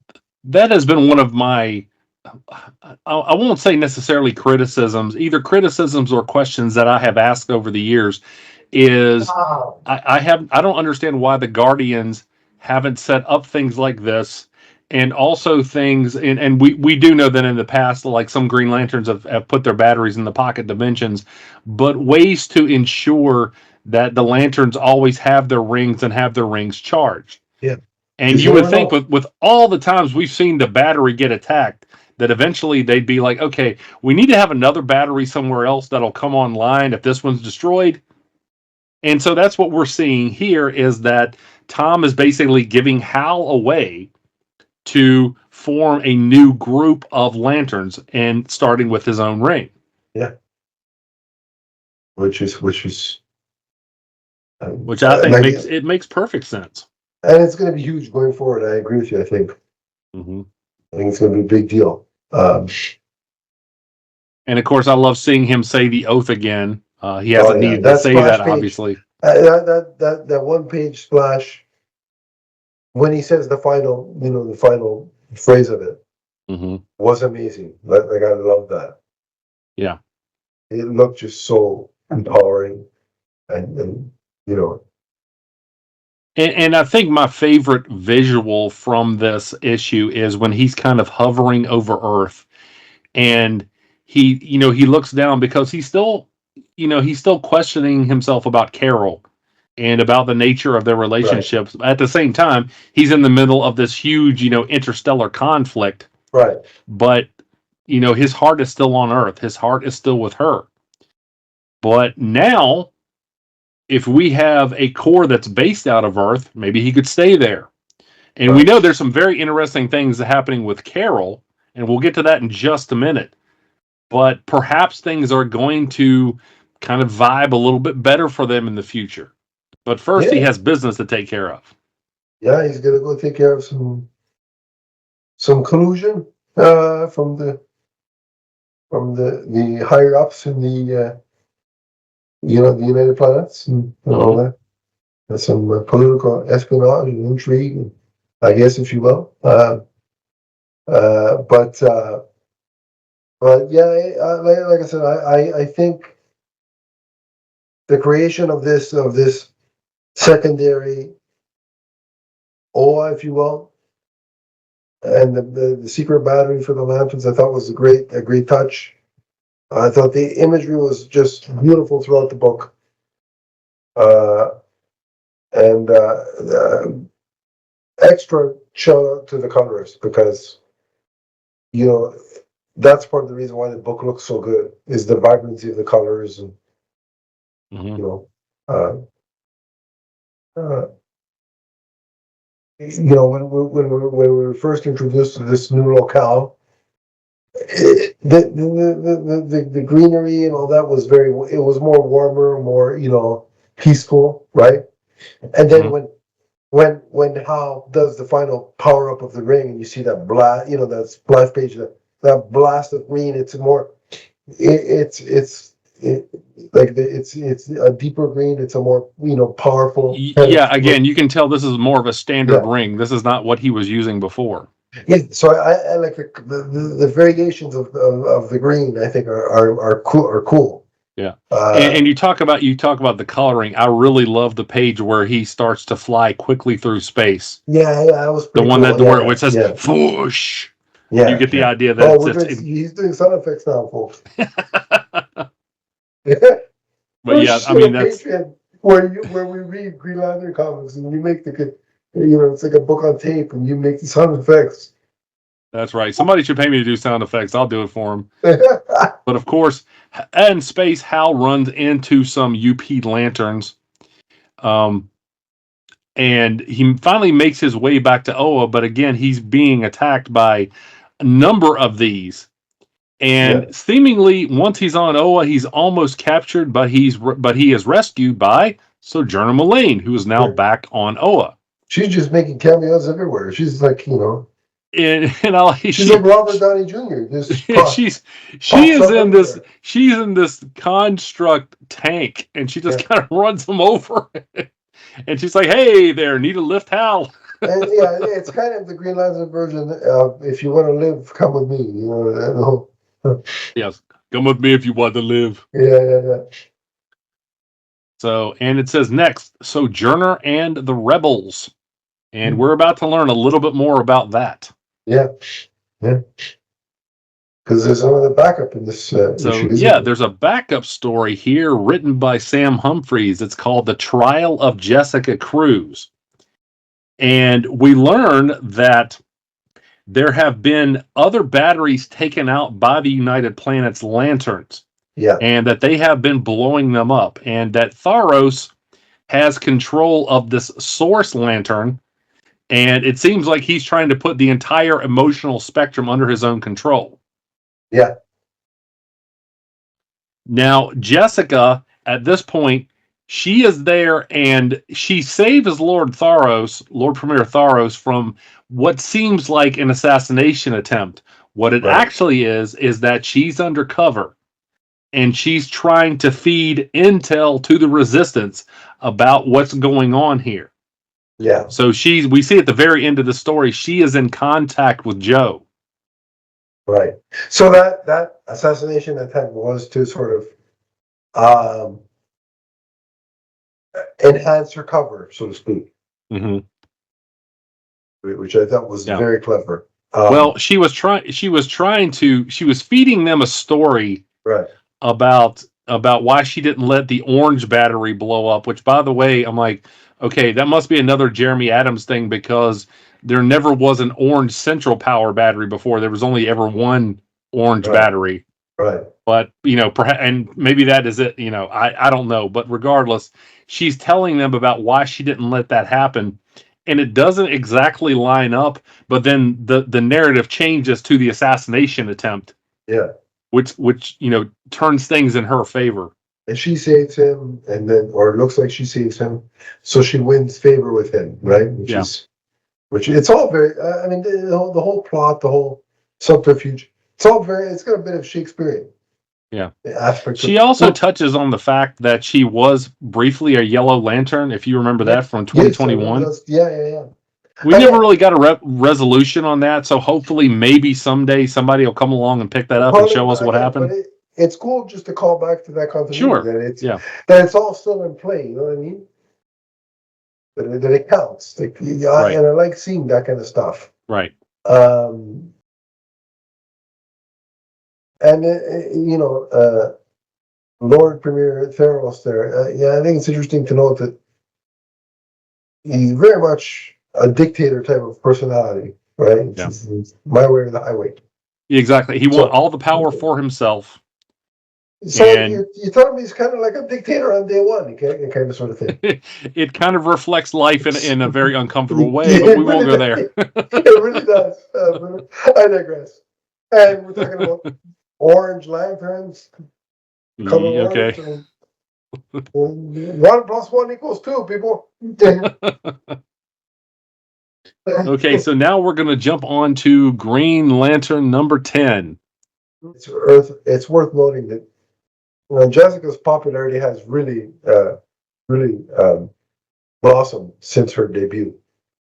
that has been one of my, I won't say necessarily criticisms, either criticisms or questions that I have asked over the years is I don't understand why the Guardians haven't set up things like this, and also things, and we do know that in the past, like some Green Lanterns have put their batteries in the pocket dimensions, but ways to ensure that the lanterns always have their rings and have their rings charged. yeah, And because you you would never think know. with all the times we've seen the battery get attacked, that eventually they'd be like, okay, we need to have another battery somewhere else that'll come online if this one's destroyed. And so that's what we're seeing here is that Tom is basically giving Hal away to form a new group of lanterns and starting with his own ring. Yeah, which is Which I think like, makes perfect sense. and it's going to be huge going forward. I agree with you. Mm-hmm. I think it's going to be a big deal. And of course, I love seeing him say the oath again. He Oh hasn't yeah, needed to that say splash that, page, obviously. that one page splash when he says the final phrase of it Mm-hmm. was amazing. Like I love that. Yeah. It looked just so empowering, and you know, And I think my favorite visual from this issue is when he's kind of hovering over Earth, and he looks down because he's still questioning himself about Carol, and about the nature of their relationships. At the same time, he's in the middle of this huge, interstellar conflict. Right. But, his heart is still on Earth. His heart is still with her. But now, if we have a core that's based out of Earth, maybe he could stay there. And we know there's some very interesting things happening with Carol, and we'll get to that in just a minute. But perhaps things are going to kind of vibe a little bit better for them in the future. But first, he has business to take care of. Yeah, he's gonna go take care of some collusion from the higher ups in the the United Planets and all that. There's some political espionage and intrigue, I guess, if you will. But yeah, like I said, I think the creation of this secondary OA, if you will, and the secret battery for the lanterns, I thought was a great touch. I thought the imagery was just beautiful throughout the book, and extra shout out to the colors, because that's part of the reason why the book looks so good, is the vibrancy of the colors, and when we were first introduced to this new locale, the greenery and all that was it was more warmer, more peaceful, right? And then when Hal does the final power up of the ring, and you see that blast, that splash page, that blast of green, it's a deeper green. It's a more powerful. Yeah, again, you can tell this is more of a standard ring. This is not what he was using before. Yeah, so I like the variations of the green. I think are cool. Yeah, and you talk about the coloring. I really love the page where he starts to fly quickly through space. Yeah, that was the one cool. where it says "whoosh." Yeah, you get the idea that he's doing sound effects now, folks. But yeah, I mean that's where we read Green Lantern comics, and you make it's like a book on tape, and you make the sound effects. That's right. Somebody should pay me to do sound effects. I'll do it for him. But of course, in space, Hal runs into some UP lanterns, and he finally makes his way back to Oa. But again, he's being attacked by a number of these. And seemingly, once he's on Oa, he's almost captured, but he is rescued by Sojourner Mullane, who is now back on Oa. She's just making cameos everywhere. She's like, she's like Robert Downey Jr. She's in this construct tank, and she just kind of runs him over. And she's like, "Hey there, need a lift, Hal?" And it's kind of the Green Lantern version of "If you want to live, come with me." Yes, come with me if you want to live. Yeah. So, and it says next, Sojourner and the Rebels. And we're about to learn a little bit more about that. Yeah. Because there's another backup in this issue. There's a backup story here written by Sam Humphries. It's called The Trial of Jessica Cruz. And we learn that there have been other batteries taken out by the United Planets lanterns. Yeah. And that they have been blowing them up. And that Tharos has control of this source lantern. And it seems like he's trying to put the entire emotional spectrum under his own control. Yeah. Now, Jessica, at this point, she is there and she saves Lord Premier Tharos, from what seems like an assassination attempt. What it actually is that she's undercover and she's trying to feed intel to the Resistance about what's going on here. Yeah. So we see at the very end of the story, she is in contact with Joe. Right. So that assassination attempt was to sort of enhance her cover, so to speak. Mm-hmm. Which I thought was very clever. Well, she was feeding them a story about about why she didn't let the orange battery blow up, which, by the way, I'm like, okay, that must be another Jeremy Adams thing, because there never was an orange central power battery before. There was only ever one orange Right. battery. Right. But, perhaps, and maybe that is it, I don't know. But regardless, she's telling them about why she didn't let that happen. And it doesn't exactly line up, but then the narrative changes to the assassination attempt, Yeah. which turns things in her favor. And she saves him, and then, or it looks like she saves him, so she wins favor with him, right? Yeah. Which it's all very. I mean, the whole plot, the whole subterfuge. It's all very. It's got a bit of Shakespearean. Yeah. Aspect. She also touches on the fact that she was briefly a Yellow Lantern, if you remember that from 2021. Yeah. We never really got a resolution on that, so hopefully maybe someday somebody will come along and pick that up and show us what happened. But it's cool just to call back to that continuity. Sure. That it's all still in play. You know what I mean? That it counts. Right. And I like seeing that kind of stuff. Right. And Lord Premier Theros there. I think it's interesting to note that he's very much a dictator type of personality, right? Yeah. It's my way or the highway. Exactly. He wants all the power for himself. So you're telling me he's kind of like a dictator on day one, kind of sort of thing. It kind of reflects life in a very uncomfortable way, but we won't go there. It really does. I digress. And we're talking about orange lanterns. Okay. 1 + 1 = 2, people. Okay, so now we're going to jump on to Green Lantern number 10. It's worth noting that Jessica's popularity has really blossomed since her debut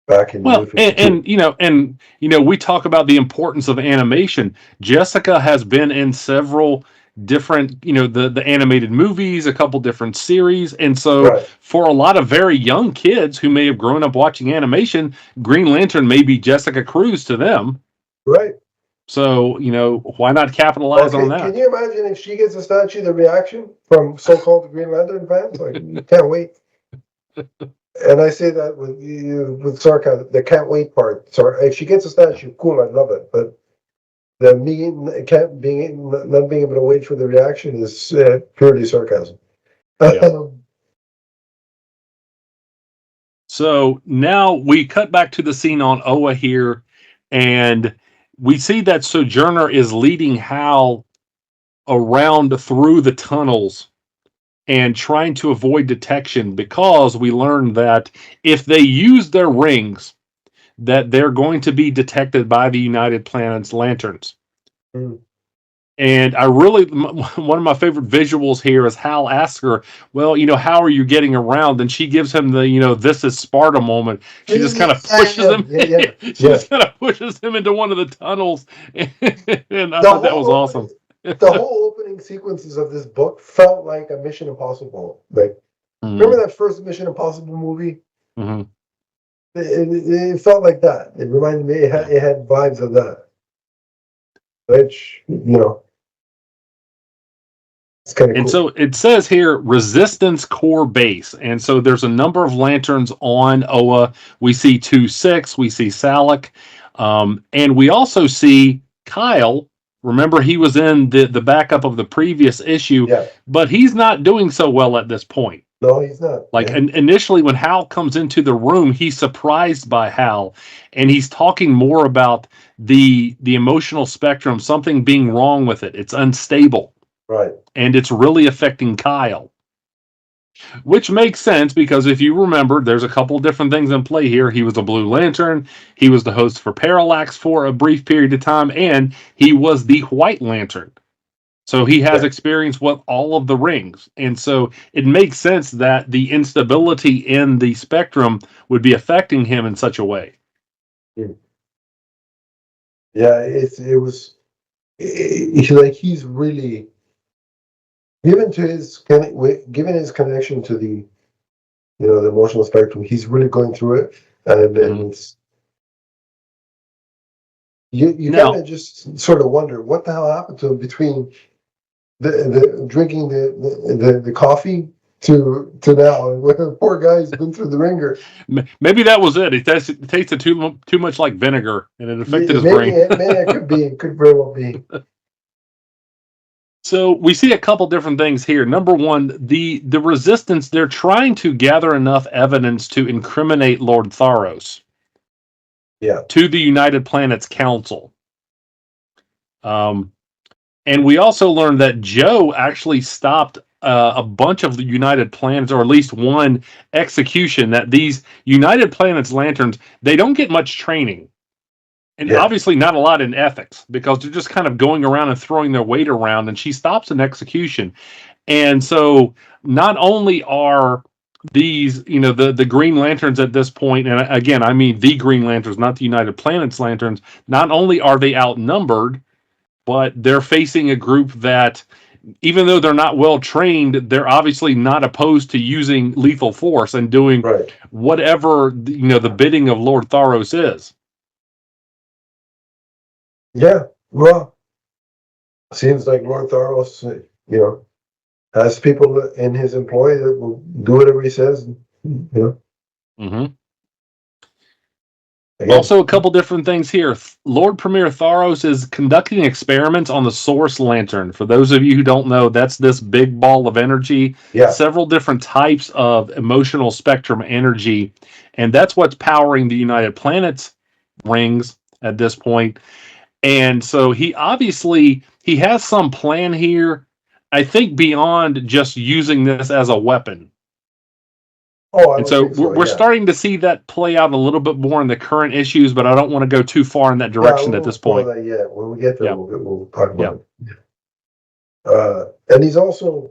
back in. Well, and we talk about the importance of animation. Jessica has been in several different, the animated movies, a couple different series, and so for a lot of very young kids who may have grown up watching animation, Green Lantern may be Jessica Cruz to them. Right. So, why not capitalize on that? Can you imagine if she gets a statue, the reaction from so-called Green Lantern fans? Like, can't wait. And I say that with sarcasm, the can't wait part. So if she gets a statue, cool, I love it. But the not being able to wait for the reaction is purely sarcasm. Yeah. So now we cut back to the scene on Oa here, and we see that Sojourner is leading Hal around through the tunnels and trying to avoid detection, because we learned that if they use their rings, that they're going to be detected by the United Planets lanterns. Mm. And one of my favorite visuals here is Hal asks her, well, how are you getting around? And she gives him the, this is Sparta moment. She just kind of pushes him. She just kind of pushes him into one of the tunnels. And I thought that was awesome. The whole opening sequences of this book felt like a Mission Impossible. Like, remember that first Mission Impossible movie? Mm-hmm. It felt like that. It reminded me. It had vibes of that. Which, it's kind of cool. And so it says here, Resistance Core Base. And so there's a number of lanterns on Oa. We see 2-6. We see Salak. And we also see Kyle. Remember, he was in the backup of the previous issue, but he's not doing so well at this point. No, he's not. Initially, when Hal comes into the room, he's surprised by Hal, and he's talking more about the emotional spectrum, something being wrong with it. It's unstable. Right. And it's really affecting Kyle. Which makes sense, because if you remember, there's a couple different things in play here. He was a Blue Lantern. He was the host for Parallax for a brief period of time, and he was the White Lantern. So he has experience with all of the rings. And so it makes sense that the instability in the spectrum would be affecting him in such a way. Yeah, he's really, given his connection to the emotional spectrum, he's really going through it, and it's you kind of just sort of wonder what the hell happened to him between the drinking the coffee to now. And the poor guy's been through the ringer. Maybe that was it. It tasted too much like vinegar, and it affected his brain. Maybe it could be. It could very well be. So we see a couple different things here. Number one, the resistance, they're trying to gather enough evidence to incriminate Lord Tharos. Yeah. To the United Planets Council. And we also learned that Joe actually stopped a bunch of the United Planets, or at least one execution, that these United Planets lanterns, they don't get much training. And obviously not a lot in ethics, because they're just kind of going around and throwing their weight around, and she stops an execution. And so not only are these, the Green Lanterns at this point, and again, I mean the Green Lanterns, not the United Planets Lanterns, not only are they outnumbered, but they're facing a group that, even though they're not well trained, they're obviously not opposed to using lethal force and doing whatever, the bidding of Lord Tharos is. Yeah, well, seems like Lord Tharos, has people in his employ that will do whatever he says. Mm-hmm. Also, a couple different things here. Lord Premier Tharos is conducting experiments on the Source Lantern. For those of you who don't know, that's this big ball of energy. Yeah. Several different types of emotional spectrum energy. And that's what's powering the United Planets rings at this point. And so he has some plan here, I think, beyond just using this as a weapon. And so we're starting to see that play out a little bit more in the current issues, but I don't want to go too far in that direction at this point. When we get there, we'll talk about it. And he's also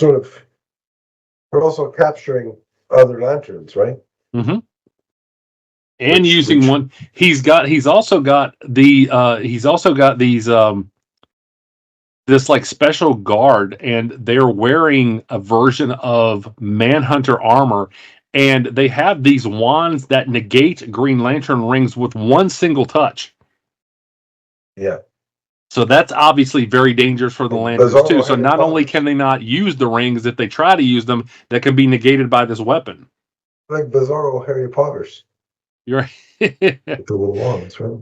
we're also capturing other lanterns, right? Mm-hmm. And using one, he's also got these this like special guard, and they're wearing a version of Manhunter armor, and they have these wands that negate Green Lantern rings with one single touch. Yeah. So that's obviously very dangerous for the Lanterns too. So not only can they not use the rings, if they try to use them, that can be negated by this weapon. Like Bizarro Harry Potter's. You're right. With the little wands, right?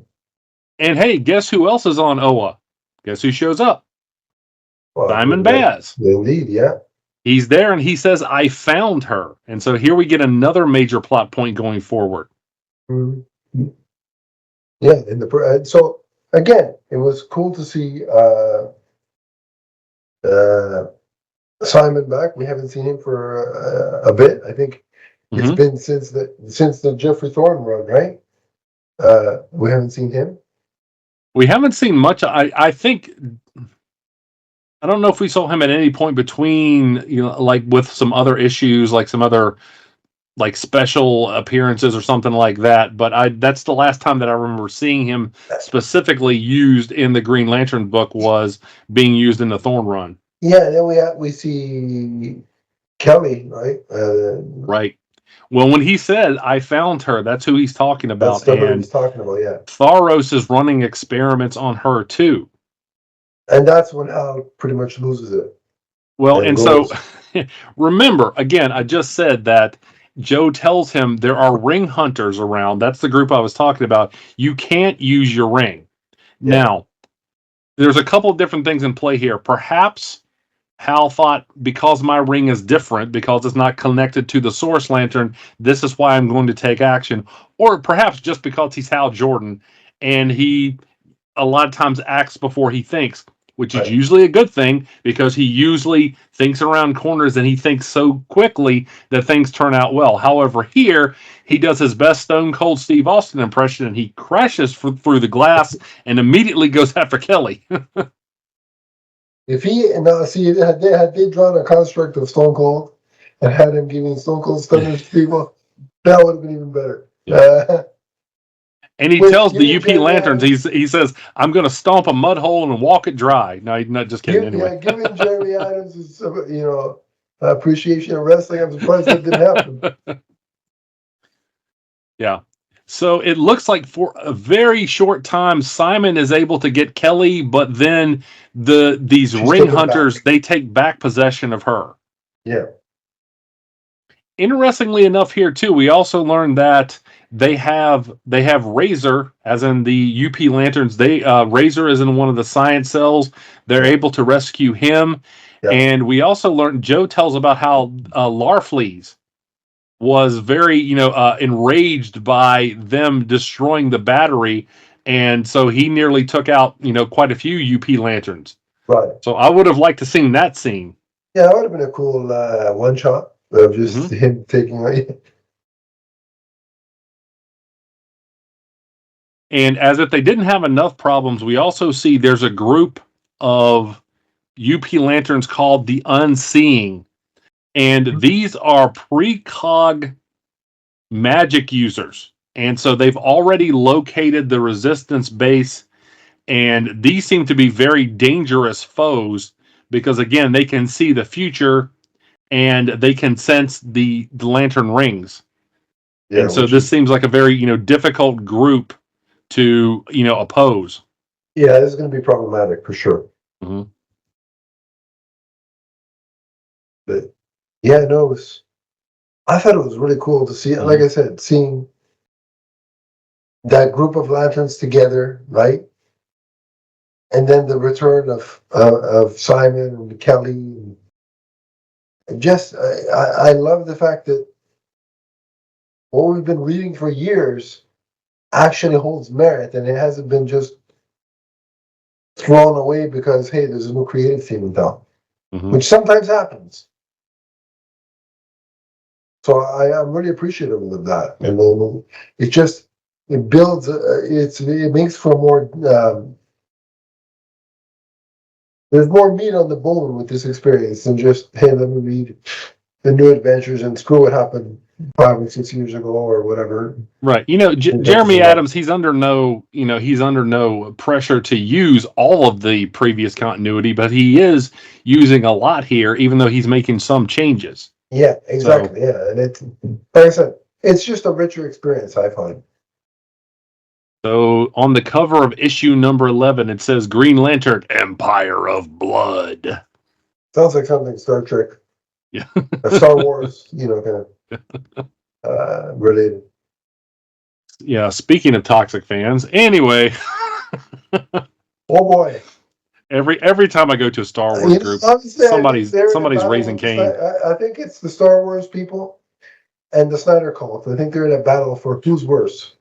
And hey, guess who else is on Oa? Guess who shows up? Well, Diamond Baz. Indeed, yeah. He's there, and he says, "I found her." And so here we get another major plot point going forward. Mm-hmm. Yeah, so again, it was cool to see Simon back. We haven't seen him for a bit. I think it's been since the Jeffrey Thorne run, right? We haven't seen him. We haven't seen much. I think. I don't know if we saw him at any point between, like with some other issues, like some other like special appearances or something like that. But that's the last time that I remember seeing him specifically used in the Green Lantern book, was being used in the Thorne run. Yeah, then we see Kelly, right? Right. Well, when he said, "I found her," that's who he's talking about. That's what he's talking about, yeah. Tharos is running experiments on her too. And that's when Hal pretty much loses it. Well, and so remember, again, I just said that Joe tells him there are ring hunters around. That's the group I was talking about. You can't use your ring. Yeah. Now, there's a couple of different things in play here. Perhaps Hal thought, because my ring is different, because it's not connected to the Source Lantern, this is why I'm going to take action. Or perhaps just because he's Hal Jordan, and he a lot of times acts before he thinks, which is usually a good thing, because he usually thinks around corners and he thinks so quickly that things turn out well. However, here, he does his best Stone Cold Steve Austin impression, and he crashes through the glass and immediately goes after Kelly. If had they drawn a construct of Stone Cold and had him giving Stone Cold stunners to people, that would have been even better. Yeah. And he tells the UP Lanterns, he says, "I'm going to stomp a mud hole and walk it dry." No, he's not just kidding. Anyway, given Jeremy Adams' appreciation of wrestling, I'm surprised that didn't happen. Yeah. So it looks like for a very short time, Simon is able to get Kelly, but then these She's ring taken back. hunters, they take back possession of her. Yeah. Interestingly enough, here too, we also learned that they have Razor, as in the UP Lanterns. They Razor is in one of the science cells. They're Yeah. able to rescue him, Yeah. and we also learned. Joe tells about how Larfleeze was very enraged by them destroying the battery, and so he nearly took out quite a few UP Lanterns. Right. So I would have liked to seen that scene. Yeah, that would have been a cool one shot of just Mhm. him taking. And as if they didn't have enough problems, we also see there's a group of UP Lanterns called the Unseeing. And these are precog magic users. And so they've already located the resistance base. And these seem to be very dangerous foes because, again, they can see the future and they can sense the lantern rings. Yeah, And so which this is seems like a very, difficult group to, oppose. yeah, this is going to be problematic for sure. Mhm. But yeah, no, I thought it was really cool to see. Like I said, seeing that group of lanterns together, right? And then the return of Simon and Kelly. And just I love the fact that what we've been reading for years actually holds merit, and it hasn't been just thrown away because hey, there's a new creative team in town, which sometimes happens. So I'm really appreciative of that, and then it just it builds. It makes for more. There's more meat on the bone with this experience than just hey, let me read the new adventures and screw what happened 5 or 6 years ago or whatever. Right. Adventures Jeremy in life. Adams, he's under no pressure to use all of the previous continuity, but he is using a lot here, even though he's making some changes. Yeah, So, exactly. Yeah, and it's like I said, it's just a richer experience. I find. so on the cover of issue number 11, it says Green Lantern, Empire of Blood. Sounds like something Star Trek, Yeah. Star Wars, kind of related. Yeah. Speaking of toxic fans, anyway, Oh boy. every time I go to a Star Wars group, Honestly, I think they're in a somebody's battle raising with the Cain. I think it's the Star Wars people and the Snyder cult. I think they're in a battle for who's worse.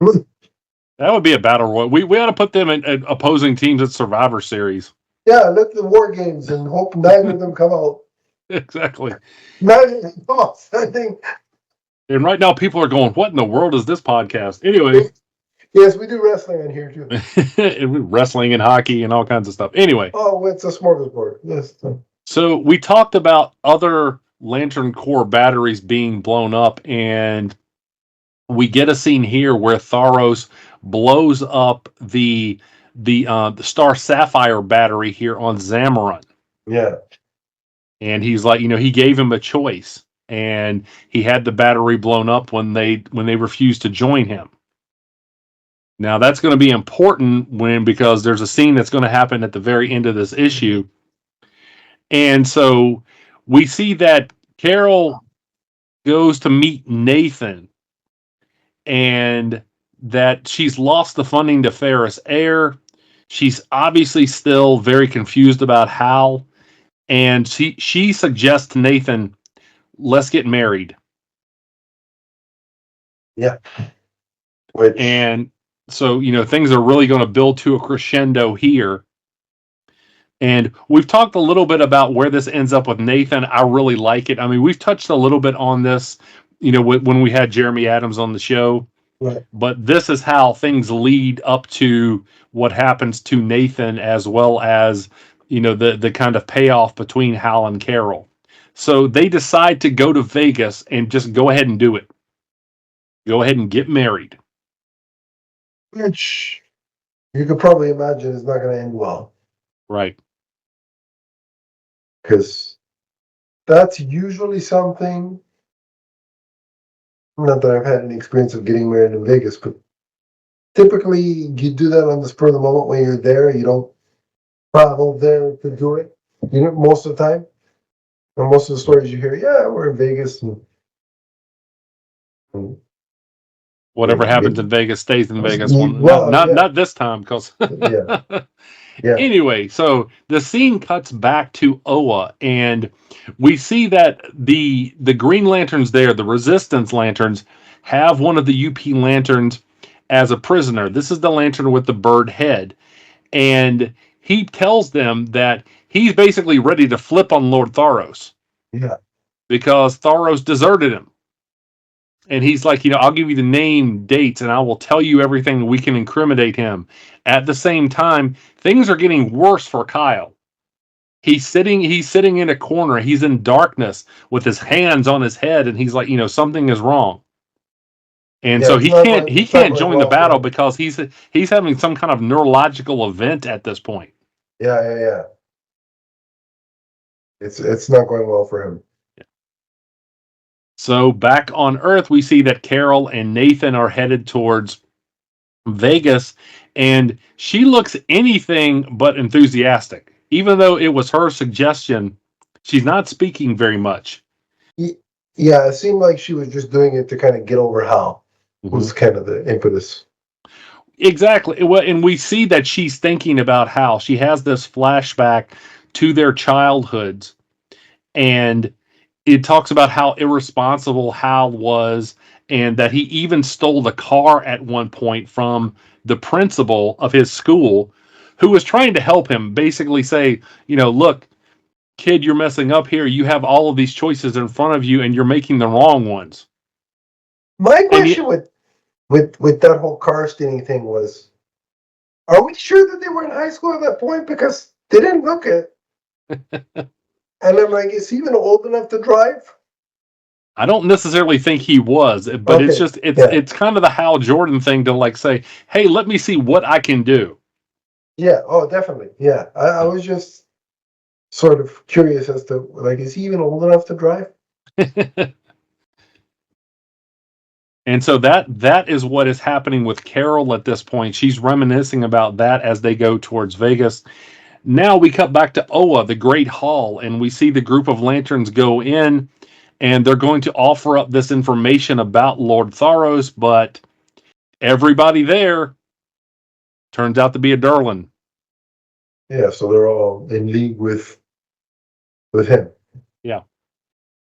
That would be a battle royal. We ought to put them in opposing teams at Survivor Series. Yeah, look at the War Games and hope neither of them come out. Exactly. Neither of them come out. I think. And right now, people are going, "What in the world is this podcast?" Anyway, Yes, we do wrestling in here too. wrestling and hockey and all kinds of stuff. Anyway, Oh, it's a smorgasbord. Yes. so we talked about other Lantern Core batteries being blown up, and we get a scene here where Tharos blows up the Star Sapphire battery here on Zamaron. Yeah. And he's like, he gave him a choice, and he had the battery blown up when they refused to join him. Now that's going to be important because there's a scene that's going to happen at the very end of this issue, and so we see that Carol goes to meet Nathan, and that she's lost the funding to Ferris Air. She's obviously still very confused about Hal, and she suggests to Nathan, let's get married. Yeah. Which And so, things are really going to build to a crescendo here. And we've talked a little bit about where this ends up with Nathan. I really like it. I mean, we've touched a little bit on this, when we had Jeremy Adams on the show. right. But this is how things lead up to what happens to Nathan, as well as, the kind of payoff between Hal and Carol. So they decide to go to Vegas and just go ahead and do it. Go ahead and get married. Which you could probably imagine is not going to end well. Right. Because that's usually something Not that I've had any experience of getting married in Vegas, but typically you do that on the spur of the moment when you're there. You don't travel there to do it. You know, most of the time. And most of the stories you hear, yeah, we're in Vegas, and Whatever happens in Vegas stays in Vegas. well, yeah, Not this time, because yeah, yeah, anyway, so the scene cuts back to Oa, and we see that the Green Lanterns there, the Resistance Lanterns, have one of the UP Lanterns as a prisoner. This is the lantern with the bird head, and he tells them that he's basically ready to flip on Lord Tharos yeah. because Tharos deserted him. And he's like, I'll give you the name, dates, and I will tell you everything we can incriminate him. At the same time, things are getting worse for Kyle. He's sitting in a corner. He's in darkness with his hands on his head, and he's like, something is wrong. And Yeah, so it's he not can't going. he It's not can't going join the well for battle him. because he's having some kind of neurological event at this point. Yeah. It's not going well for him. So back on Earth, we see that Carol and Nathan are headed towards Vegas, and she looks anything but enthusiastic. Even though it was her suggestion, she's not speaking very much. Yeah, it seemed like she was just doing it to kind of get over Hal. Mm-hmm. Was kind of the impetus. Exactly. Well, and we see that she's thinking about Hal. She has this flashback to their childhoods, and it talks about how irresponsible Hal was, and that he even stole the car at one point from the principal of his school, who was trying to help him, basically say, look, kid, you're messing up here. You have all of these choices in front of you, and you're making the wrong ones. My And question with that whole car stealing thing was, are we sure that they were in high school at that point? Because they didn't look it. And I'm like, is he even old enough to drive? I don't necessarily think he was, but Okay. it's kind of the Hal Jordan thing to like say, hey, let me see what I can do. Yeah. Oh, definitely. Yeah. I was just sort of curious as to, like, is he even old enough to drive? And so that is what is happening with Carol at this point. She's reminiscing about that as they go towards Vegas. Now we cut back to Oa, the Great Hall, and we see the group of lanterns go in, and they're going to offer up this information about Lord Tharos, but everybody there turns out to be a Durlan. Yeah. So they're all in league with him. Yeah.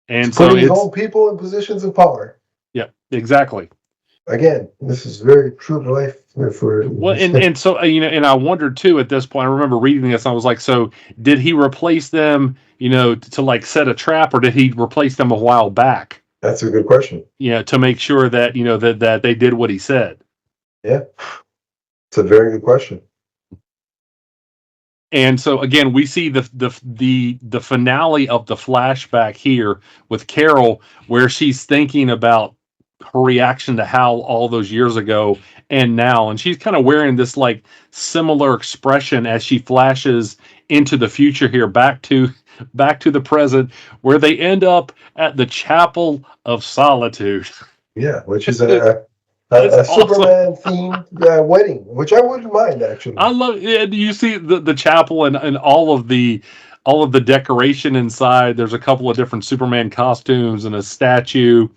And Putting so his own people in positions of power. yeah, exactly. Again, this is very true to life for. Well, and so and I wondered too at this point. I remember reading this. And I was like, so did he replace them? To like set a trap, or did he replace them a while back? That's a good question. To make sure that that they did what he said. Yeah, it's a very good question. And so again, we see the finale of the flashback here with Carol, where she's thinking about her reaction to Hal all those years ago and now, and she's kind of wearing this like similar expression as she flashes into the future here, back to the present, where they end up at the Chapel of Solitude. Yeah, which is a Awesome. Superman themed wedding, which I wouldn't mind actually. I love it. You see the chapel and all of the decoration inside. There's a couple of different Superman costumes and a statue.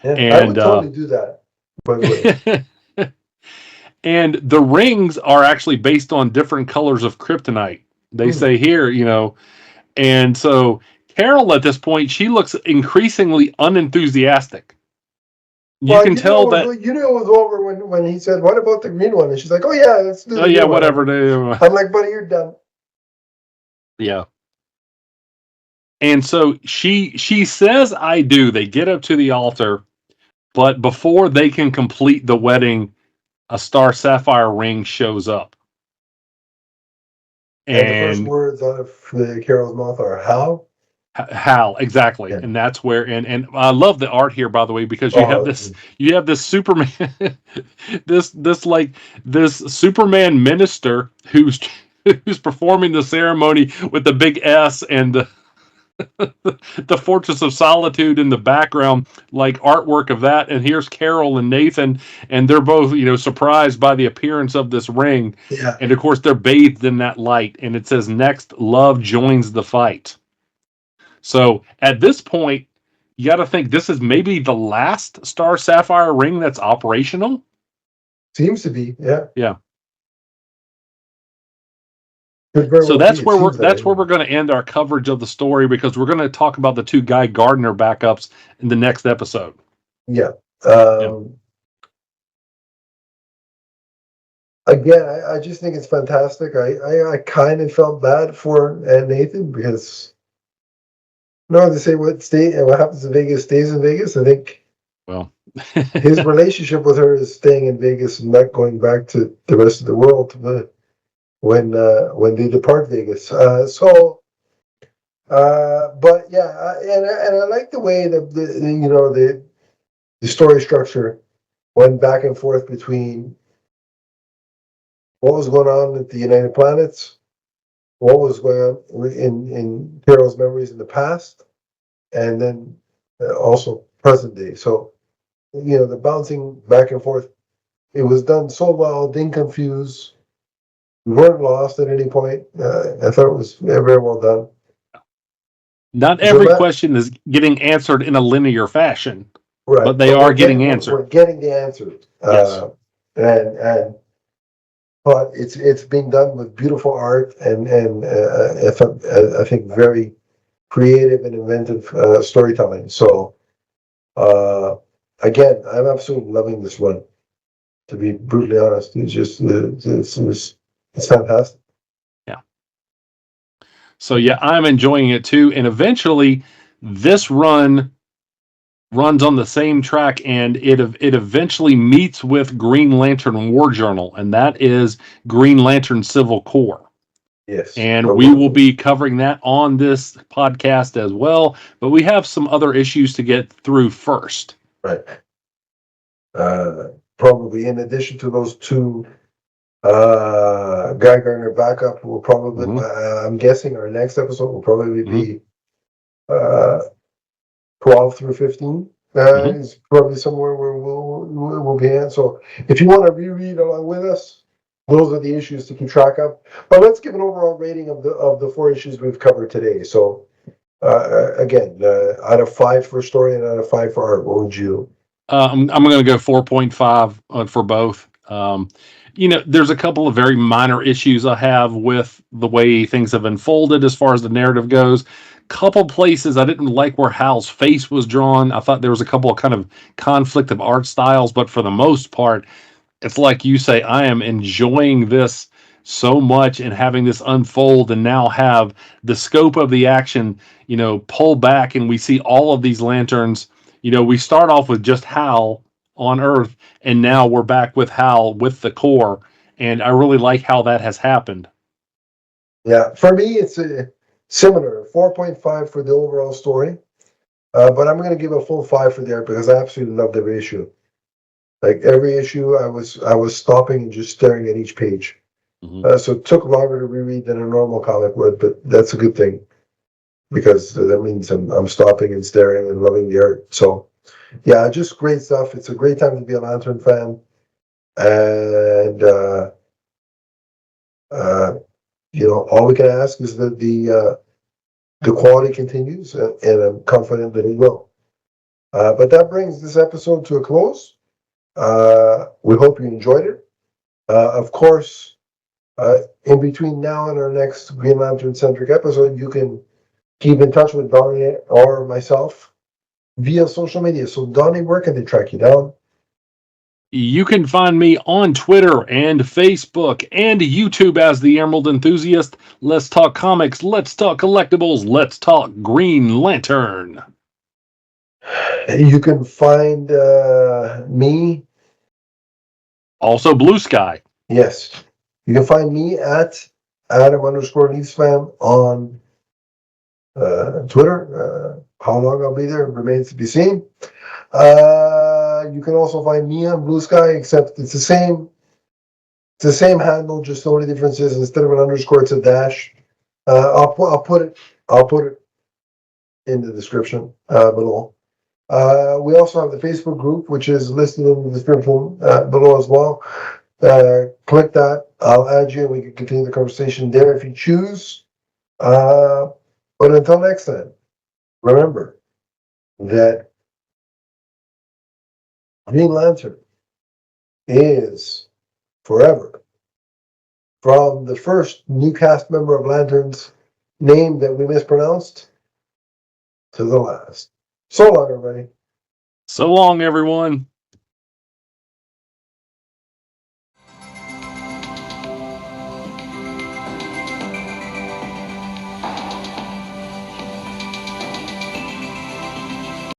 Yeah, And I would totally do that. By the way. And the rings are actually based on different colors of kryptonite. They say here, and so Carol at this point, she looks increasingly unenthusiastic. You can tell that it was over when he said, "What about the green one?" And she's like, "Oh yeah, let's do." Oh yeah, whatever. I'm like, "Buddy, you're done." Yeah. And so she says, "I do." They get up to the altar, but before they can complete the wedding, a star sapphire ring shows up. And the first words out of Carol's mouth are "How?" Hal, exactly. Yeah. And that's where and I love the art here, by the way, because you have this Superman this Superman minister who's performing the ceremony with the big S and the Fortress of Solitude in the background, like artwork of that. And here's Carol and Nathan, and they're both, surprised by the appearance of this ring. Yeah. And of course, they're bathed in that light. And it says, "Next, love joins the fight." So at this point, you got to think this is maybe the last Star Sapphire ring that's operational. Seems to be, yeah. Yeah. Could very So well that's be. It where seems that's that where way. we're going to end our coverage of the story, because we're going to talk about the two Guy Gardner backups in the next episode. Yeah. Yeah. Again, I just think it's fantastic. I kind of felt bad for Nathan, because they say what happens in Vegas stays in Vegas. I think Well, his relationship with her is staying in Vegas and not going back to the rest of the world when they depart Vegas. But yeah, and I like the way that the story structure went back and forth between what was going on at the United Planets, what was going on in Carol's memories in the past, and then also present day. So, the bouncing back and forth, it was done so well, didn't confuse. We weren't lost at any point. I thought it was very well done. not So every question is getting answered in a linear fashion, right, but they are getting we're answered. getting the answers. Yes. And but it's being done with beautiful art and I think very creative and inventive storytelling. So again, I'm absolutely loving this one. To be brutally honest, it's just it's fantastic. Yeah. So yeah, I'm enjoying it too. And eventually, this run runs on the same track, and it eventually meets with Green Lantern War Journal, and that is Green Lantern Civil Corps. Yes, And we will be covering that on this podcast as well. But we have some other issues to get through first. right. Probably in addition to those two Guy Gardner backup, will probably I'm guessing our next episode will probably be 12 through 15. Is probably somewhere where we'll be at. So if you want to reread along with us, those are the issues to keep track of. But let's give an overall rating of the four issues we've covered today. So again, out of 5 for story and out of 5 for art, what would you? I'm going to go 4.5 for both. There's a couple of very minor issues I have with the way things have unfolded as far as the narrative goes. Couple places I didn't like where Hal's face was drawn. I thought there was a couple of kind of conflict of art styles, but for the most part, it's like you say, I am enjoying this so much and having this unfold, and now have the scope of the action, pull back, and we see all of these lanterns. We start off with just Hal on Earth, and now we're back with Hal with the Corps, and I really like how that has happened. Yeah, for me, it's a similar 4.5 for the overall story, but I'm going to give a full 5 for there because I absolutely loved every issue. Like every issue, I was stopping and just staring at each page. So it took longer to reread than a normal comic would, but that's a good thing because that means I'm stopping and staring and loving the art. So yeah, just great stuff. It's a great time to be a Lantern fan, and all we can ask is that the quality continues, and I'm confident that it will. But that brings this episode to a close. We hope you enjoyed it. Of course, in between now and our next Green Lantern centric episode, you can keep in touch with Donnie or myself via social media. So, Donnie, where can they track you down? You can find me on Twitter and Facebook and YouTube as the Emerald Enthusiast. Let's talk comics, let's talk collectibles, let's talk Green Lantern. You can find me. Also Blue Sky. Yes. You can find me at Adam_LeafsFan on Twitter. How long I'll be there remains to be seen. You can also find me on Blue Sky, except it's the same handle, just the only difference is instead of an underscore, it's a dash. I'll put it in the description below. We also have the Facebook group, which is listed in the description below as well. Click that. I'll add you, and we can continue the conversation there if you choose. But until next time, remember that Green Lantern is forever. From the first new cast member of Lantern's name that we mispronounced to the last. So long, everybody. So long, everyone.